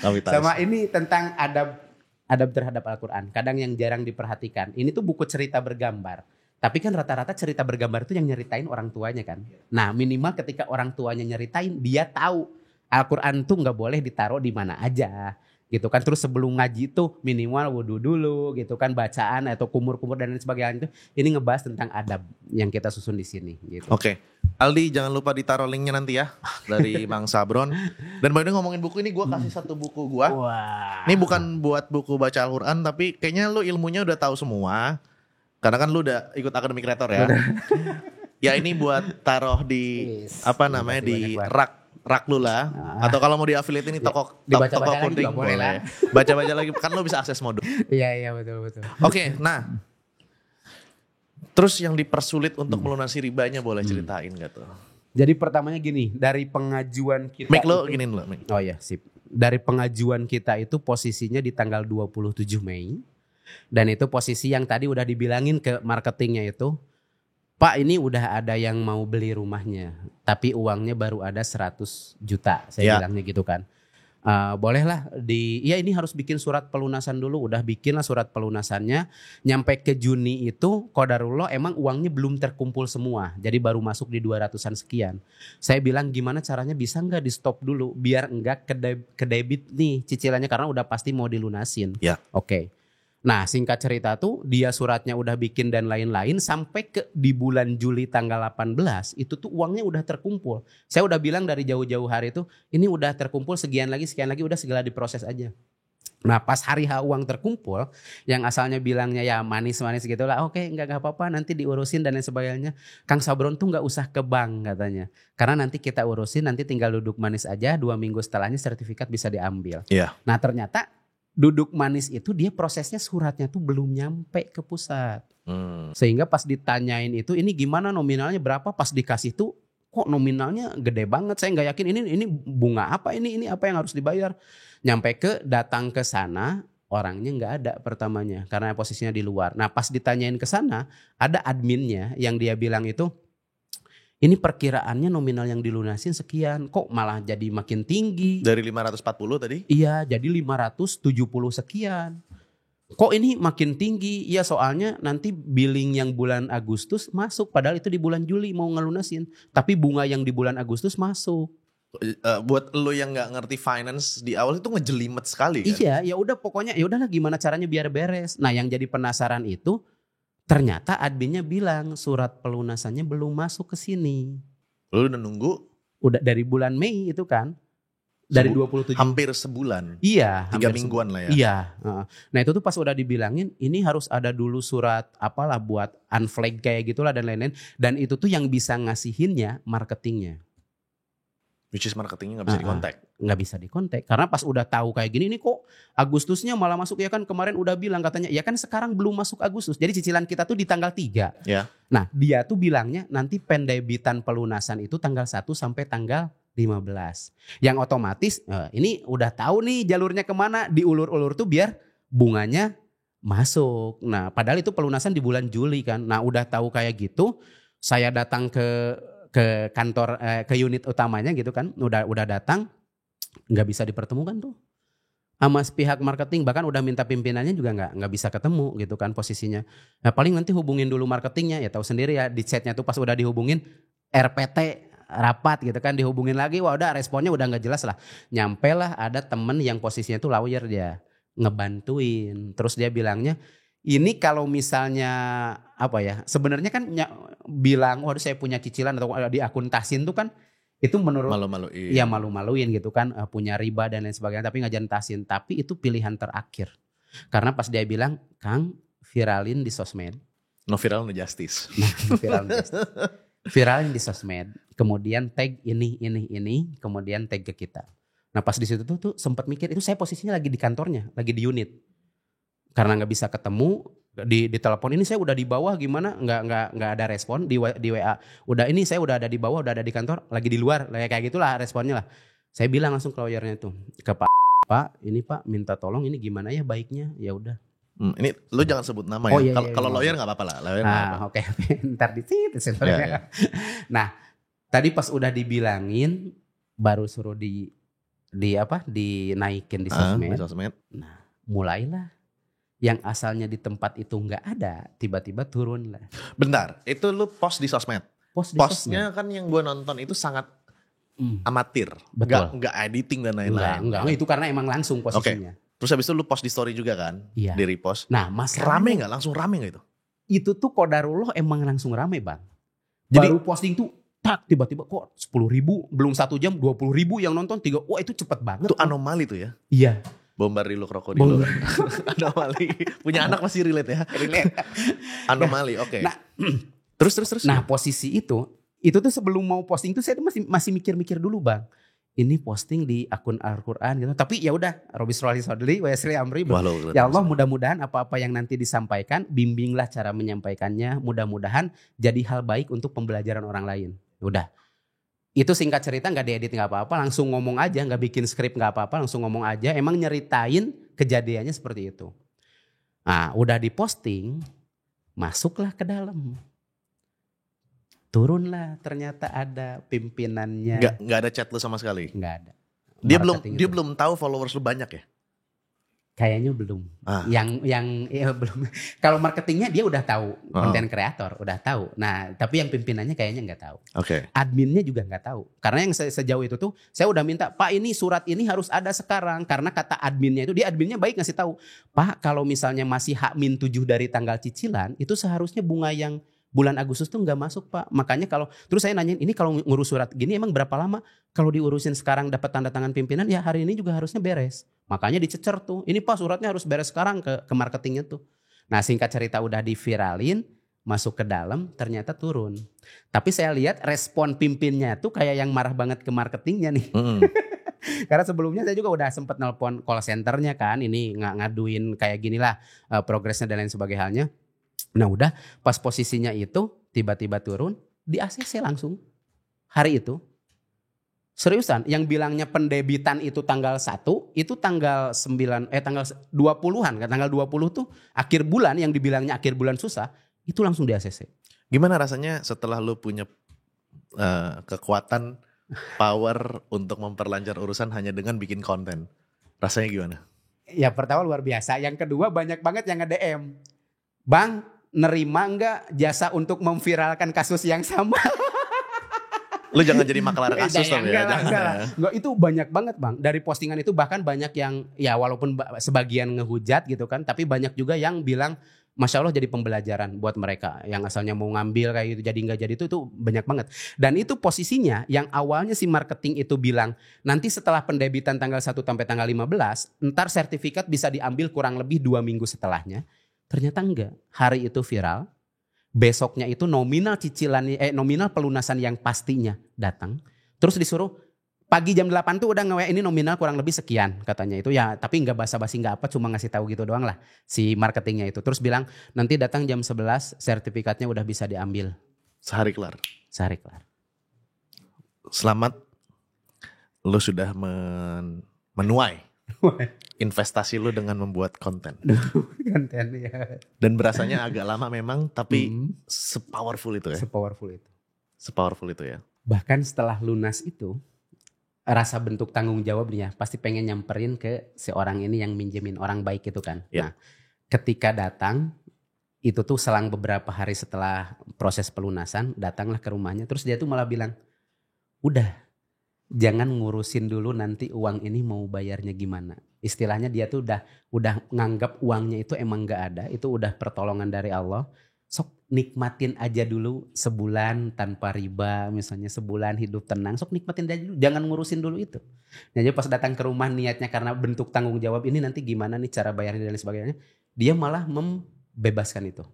Kapitalis. Sama ini tentang adab terhadap Al-Quran. Kadang yang jarang diperhatikan. Ini tuh buku cerita bergambar. Tapi kan rata-rata cerita bergambar itu yang nyeritain orang tuanya kan. Nah minimal ketika orang tuanya nyeritain, dia tahu Al-Quran tuh gak boleh ditaruh di mana aja. Gitu kan. Terus sebelum ngaji itu minimal wudu dulu gitu kan, bacaan atau kumur-kumur dan lain sebagainya itu. Ini ngebahas tentang adab yang kita susun di sini gitu. Oke. Aldi jangan lupa ditaruh linknya nanti ya dari Bang Sabron. Dan by the way ngomongin buku ini, gue kasih satu buku gue. Wah. Ini bukan buat buku baca Al-Quran, tapi kayaknya lu ilmunya udah tahu semua. Karena kan lu udah ikut Academy Creator ya. Ya ini buat taruh di apa namanya di rak lu lah. Atau kalau mau di affiliate ini toko coding boleh. Baca-baca lagi kan lu bisa akses modul. Iya betul. Oke, nah. Terus yang dipersulit untuk melunasi ribanya boleh ceritain gak tuh? Jadi pertamanya gini, dari pengajuan kita Mik lo giniin lo, Mik. Oh ya, sip. Dari pengajuan kita itu posisinya di tanggal 27 Mei. Dan itu posisi yang tadi udah dibilangin ke marketingnya itu, Pak ini udah ada yang mau beli rumahnya, tapi uangnya baru ada 100 juta. Saya bilangnya gitu kan. Bolehlah ini harus bikin surat pelunasan dulu. Udah bikinlah surat pelunasannya. Nyampe ke Juni itu qadarullah emang uangnya belum terkumpul semua. Jadi baru masuk di 200-an sekian. Saya bilang gimana caranya bisa nggak di stop dulu biar enggak ke debit nih cicilannya karena udah pasti mau dilunasin. Ya. Oke. Nah singkat cerita tuh dia suratnya udah bikin dan lain-lain sampai di bulan Juli tanggal 18 itu tuh uangnya udah terkumpul. Saya udah bilang dari jauh-jauh hari itu ini udah terkumpul sekian lagi udah segala diproses aja. Nah pas hari H uang terkumpul, yang asalnya bilangnya ya manis-manis gitu lah, oke nggak apa-apa nanti diurusin dan lain sebagainya. Kang Sabron tuh nggak usah ke bank katanya, karena nanti kita urusin, nanti tinggal duduk manis aja, 2 minggu setelahnya sertifikat bisa diambil. Iya. Nah ternyata duduk manis itu dia prosesnya suratnya tuh belum nyampe ke pusat, sehingga pas ditanyain itu ini gimana nominalnya berapa, pas dikasih tuh kok nominalnya gede banget, saya nggak yakin ini bunga apa, ini apa yang harus dibayar. Nyampe datang ke sana orangnya nggak ada pertamanya karena posisinya di luar. Nah pas ditanyain ke sana ada adminnya yang dia bilang itu ini perkiraannya nominal yang dilunasin sekian, kok malah jadi makin tinggi. Dari 540 tadi? Iya jadi 570 sekian. Kok ini makin tinggi? Ya soalnya nanti billing yang bulan Agustus masuk, padahal itu di bulan Juli mau ngelunasin. Tapi bunga yang di bulan Agustus masuk. Buat lo yang nggak ngerti finance di awal itu ngejelimet sekali kan? Iya, ya udah pokoknya ya udahlah gimana caranya biar beres. Nah, yang jadi penasaran itu ternyata adminnya bilang surat pelunasannya belum masuk ke sini. Lo udah nunggu? Udah dari bulan Mei itu kan. Dari 27. Hampir sebulan. Iya, 3 mingguan lah ya. Iya. Nah itu tuh pas udah dibilangin ini harus ada dulu surat apalah buat unflag kayak gitulah dan lain-lain. Dan itu tuh yang bisa ngasihinnya marketingnya. Which is marketingnya gak bisa dikontak. Nggak bisa dikontak karena pas udah tahu kayak gini ini kok Agustusnya malah masuk, ya kan kemarin udah bilang katanya ya kan sekarang belum masuk Agustus, jadi cicilan kita tuh di tanggal 3 Ya. Nah dia tuh bilangnya nanti pendebitan pelunasan itu tanggal 1 sampai tanggal 15 yang otomatis ini udah tahu nih jalurnya kemana, diulur-ulur tuh biar bunganya masuk. Nah padahal itu pelunasan di bulan Juli kan. Nah udah tahu kayak gitu saya datang ke kantor ke unit utamanya gitu kan, udah datang nggak bisa dipertemukan tuh sama pihak marketing, bahkan udah minta pimpinannya juga nggak bisa ketemu gitu kan posisinya. Nah paling nanti hubungin dulu marketingnya, ya tahu sendiri ya di chatnya tuh pas udah dihubungin RPT rapat gitu kan, dihubungin lagi wah udah responnya udah nggak jelas lah. Nyampe lah ada temen yang posisinya tuh lawyer, dia ngebantuin, terus dia bilangnya ini kalau misalnya apa ya, sebenarnya kan bilang waduh saya punya cicilan atau diakuntasin tuh kan itu menurut malu-maluin. Ya malu-maluin gitu kan, punya riba dan lain sebagainya, tapi ngajantasin. Tapi itu pilihan terakhir. Karena pas dia bilang, Kang viralin di sosmed. No viral no justice. Nah, viralin di sosmed. Kemudian tag ini, kemudian tag ke kita. Nah pas di situ tuh sempat mikir, itu saya posisinya lagi di kantornya, lagi di unit. Karena nggak bisa ketemu, di telepon ini saya udah di bawah gimana, nggak ada respon di WA. Udah ini saya udah ada di bawah, udah ada di kantor, lagi di luar, kayak gitulah responnya lah. Saya bilang langsung ke lawyernya tuh, ke Pak, ini Pak minta tolong ini gimana ya baiknya, ya udah. Ini lu jangan sebut nama Oh, ya. iya, Kalau iya. lawyer nggak apa-apa lah. Lawyer Oke. Ntar di situ sebenarnya. Ya. Nah, tadi pas udah dibilangin, baru suruh dinaikin di sosmed. Di sosmed. Nah, mulailah. Yang asalnya di tempat itu nggak ada, tiba-tiba turun lah. Bentar, itu lu post di sosmed. Postnya kan yang gue nonton itu sangat amatir. Betul. Nggak editing dan lain-lain. Enggak, itu karena emang langsung posisinya. Terus habis itu lu post di story juga kan? Iya. Di repost. Nah, Rame nggak? Langsung rame nggak itu? Itu tuh kodarullah emang langsung rame Bang. Jadi- Baru posting tuh, tiba-tiba kok 10.000, belum 1 jam 20.000 yang nonton 3. Wah itu cepet banget. Itu anomali tuh ya. Iya. Bombardilo krokodilo. Anomali. Punya anak masih relate ya. Anomali, oke. Nah, Terus. Nah posisi itu tuh sebelum mau posting tuh saya tuh masih mikir-mikir dulu Bang. Ini posting di akun Al-Quran gitu. Tapi ya udah, Robi Sroli Sodli, Wesley Amri. Ya Allah mudah-mudahan apa-apa yang nanti disampaikan, bimbinglah cara menyampaikannya. Mudah-mudahan jadi hal baik untuk pembelajaran orang lain. Udah. Itu singkat cerita, gak diedit gak apa-apa, langsung ngomong aja, gak bikin skrip gak apa-apa, langsung ngomong aja. Emang nyeritain kejadiannya seperti itu. Nah udah diposting, masuklah ke dalam. Turunlah ternyata ada pimpinannya. Nggak ada chat lu sama sekali. Nggak ada. Dia Marketing belum tahu followers lu banyak ya? Kayaknya belum. Yang ya belum. Kalau marketingnya dia udah tahu, konten kreator udah tahu. Nah tapi yang pimpinannya kayaknya nggak tahu. Oke. Adminnya juga nggak tahu. Karena yang sejauh itu tuh saya udah minta, Pak ini surat ini harus ada sekarang. Karena kata adminnya itu, adminnya baik ngasih tahu, Pak kalau misalnya masih H-7 dari tanggal cicilan itu seharusnya bunga yang bulan Agustus tuh nggak masuk Pak. Makanya terus saya nanyain, ini kalau ngurus surat gini emang berapa lama? Kalau diurusin sekarang dapat tanda tangan pimpinan ya hari ini juga harusnya beres. Makanya dicecer tuh. Ini Pak suratnya harus beres sekarang ke marketingnya tuh. Nah singkat cerita udah diviralin, masuk ke dalam ternyata turun. Tapi saya lihat respon pimpinnya tuh kayak yang marah banget ke marketingnya nih. Karena sebelumnya saya juga udah sempet nelpon call centernya kan. Ini ngaduin kayak ginilah progresnya dan lain sebagainya. Nah udah pas posisinya itu tiba-tiba turun di ACC langsung hari itu. Seriusan, yang bilangnya pendebitan itu tanggal 1, itu tanggal 9 tanggal 20-an kan, tanggal 20 tuh akhir bulan yang dibilangnya akhir bulan susah, itu langsung di ACC. Gimana rasanya setelah lu punya kekuatan power untuk memperlancar urusan hanya dengan bikin konten? Rasanya gimana? Ya pertama luar biasa, yang kedua banyak banget yang nge-DM. Bang, nerima enggak jasa untuk memviralkan kasus yang sama? Lu jangan jadi maklar kasus dong ya. Enggak, itu banyak banget Bang. Dari postingan itu bahkan banyak yang ya walaupun sebagian ngehujat gitu kan, tapi banyak juga yang bilang Masya Allah jadi pembelajaran buat mereka yang asalnya mau ngambil kayak gitu jadi nggak jadi itu banyak banget. Dan itu posisinya yang awalnya si marketing itu bilang nanti setelah pendebitan tanggal 1 sampai tanggal 15 ntar sertifikat bisa diambil kurang lebih 2 minggu setelahnya. Ternyata enggak. Hari itu viral. Besoknya itu nominal nominal pelunasan yang pastinya datang. Terus disuruh pagi jam 8 tuh udah ini nominal kurang lebih sekian katanya itu ya, tapi nggak basa-basi nggak apa, cuma ngasih tahu gitu doang lah si marketingnya itu. Terus bilang nanti datang jam 11 sertifikatnya udah bisa diambil. Sehari kelar. Sehari kelar. Selamat, lu sudah menuai investasi lu dengan membuat konten. Konten ya. Dan berasanya agak lama memang, tapi sepowerful itu ya. Sepowerful itu ya. Bahkan setelah lunas itu, rasa bentuk tanggung jawabnya pasti pengen nyamperin ke si orang ini yang minjemin, orang baik itu kan. Yep. Nah, ketika datang itu tuh selang beberapa hari setelah proses pelunasan, datanglah ke rumahnya, terus dia tuh malah bilang, udah jangan ngurusin dulu nanti uang ini mau bayarnya gimana. Istilahnya dia tuh udah nganggap uangnya itu emang gak ada, itu udah pertolongan dari Allah. Sok nikmatin aja dulu sebulan tanpa riba, misalnya sebulan hidup tenang, sok nikmatin aja dulu, jangan ngurusin dulu itu. Nah, jadi pas datang ke rumah niatnya karena bentuk tanggung jawab ini nanti gimana nih cara bayarnya dan lain sebagainya, dia malah membebaskan itu.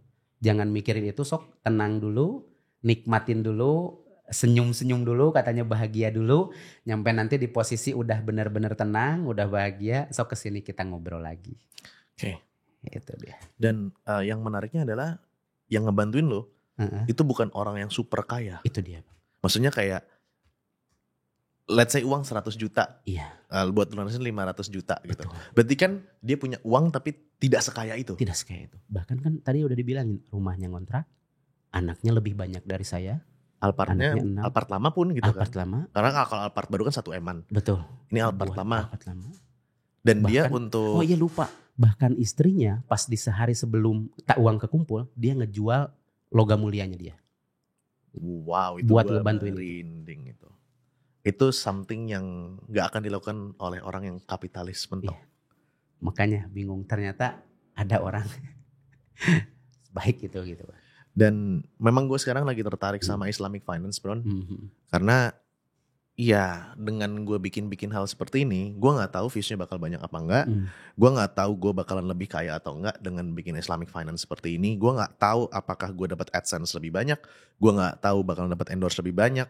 Jangan mikirin itu, sok tenang dulu, nikmatin dulu, senyum-senyum dulu, katanya bahagia dulu, nyampe nanti di posisi udah benar-benar tenang, udah bahagia, sok kesini kita ngobrol lagi. Oke. Itu dia. Dan yang menariknya adalah yang ngebantuin lo itu bukan orang yang super kaya. Itu dia. Maksudnya kayak let's say uang 100 juta. Iya. Buat lunasin 500 juta gitu. Betul. Berarti kan dia punya uang tapi tidak sekaya itu. Tidak sekaya itu. Bahkan kan tadi udah dibilangin rumahnya ngontrak, anaknya lebih banyak dari saya. Alphardnya Alphard lama pun gitu Alphard kan. lama. Karena kalau Alphard baru kan 1 M-an. Betul. Ini Alphard lama. Alphard lama. Dan bahkan, dia Oh untuk iya lupa. Bahkan istrinya pas di sehari sebelum uang kekumpul, dia ngejual logam mulianya dia. Wow, itu buat ngebantuin merinding itu. Itu something yang gak akan dilakukan oleh orang yang kapitalis mentok. Iya. Makanya bingung, ternyata ada orang baik itu gitu. Dan memang gue sekarang lagi tertarik sama Islamic Finance, bro. Karena ya dengan gue bikin hal seperti ini, gue gak tahu viewsnya bakal banyak apa enggak. Gue gak tahu gue bakalan lebih kaya atau enggak dengan bikin Islamic Finance seperti ini. Gue gak tahu apakah gue dapat AdSense lebih banyak. Gue gak tahu bakalan dapat endorse lebih banyak.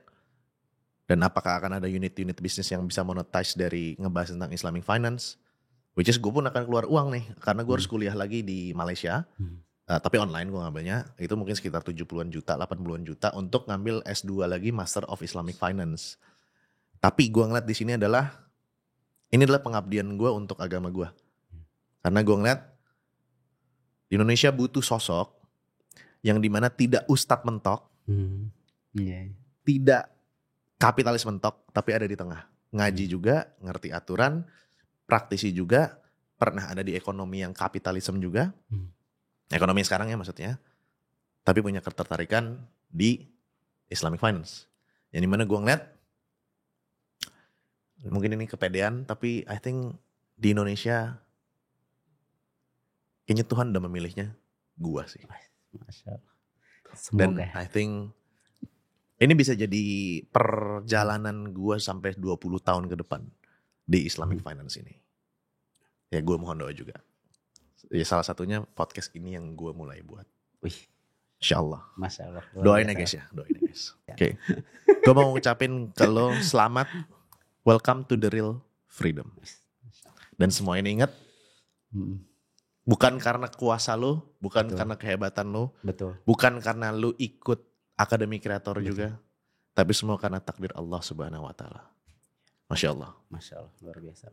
Dan apakah akan ada unit-unit bisnis yang bisa monetize dari ngebahas tentang Islamic Finance. Which is gue pun akan keluar uang nih. Karena gue harus kuliah lagi di Malaysia. Tapi online gue ngambilnya. Itu mungkin sekitar 70-an juta, 80-an juta untuk ngambil S2 lagi Master of Islamic Finance. Tapi gue ngeliat di sini adalah ini adalah pengabdian gue untuk agama gue. Karena gue ngeliat di Indonesia butuh sosok yang dimana tidak ustadz mentok, tidak kapitalis mentok, tapi ada di tengah. Ngaji juga, ngerti aturan, praktisi juga, pernah ada di ekonomi yang kapitalisme juga, ekonomi sekarang ya maksudnya, tapi punya ketertarikan di Islamic Finance. Yang dimana gue ngeliat mungkin ini kepedean, tapi I think di Indonesia kayaknya Tuhan udah memilihnya gua sih. Masya Allah. Dan I think ini bisa jadi perjalanan gua sampai 20 tahun ke depan di Islamic Finance ini. Ya gue mohon doa juga. Ya salah satunya podcast ini yang gue mulai buat. Wih, Insya Allah. Masya Allah. luar Doain ya biasa. guys ya, doain ya guys. Oke. Gue mau ngucapin ke lo selamat, welcome to the real freedom. Dan semua ini ingat, Mm, bukan karena kuasa lo, bukan Betul. karena kehebatan lo, Betul. bukan karena lo ikut Akademi Kreator Betul. juga, tapi semua karena takdir Allah Subhanahu wa taala. Masya Allah. Masya Allah, luar biasa.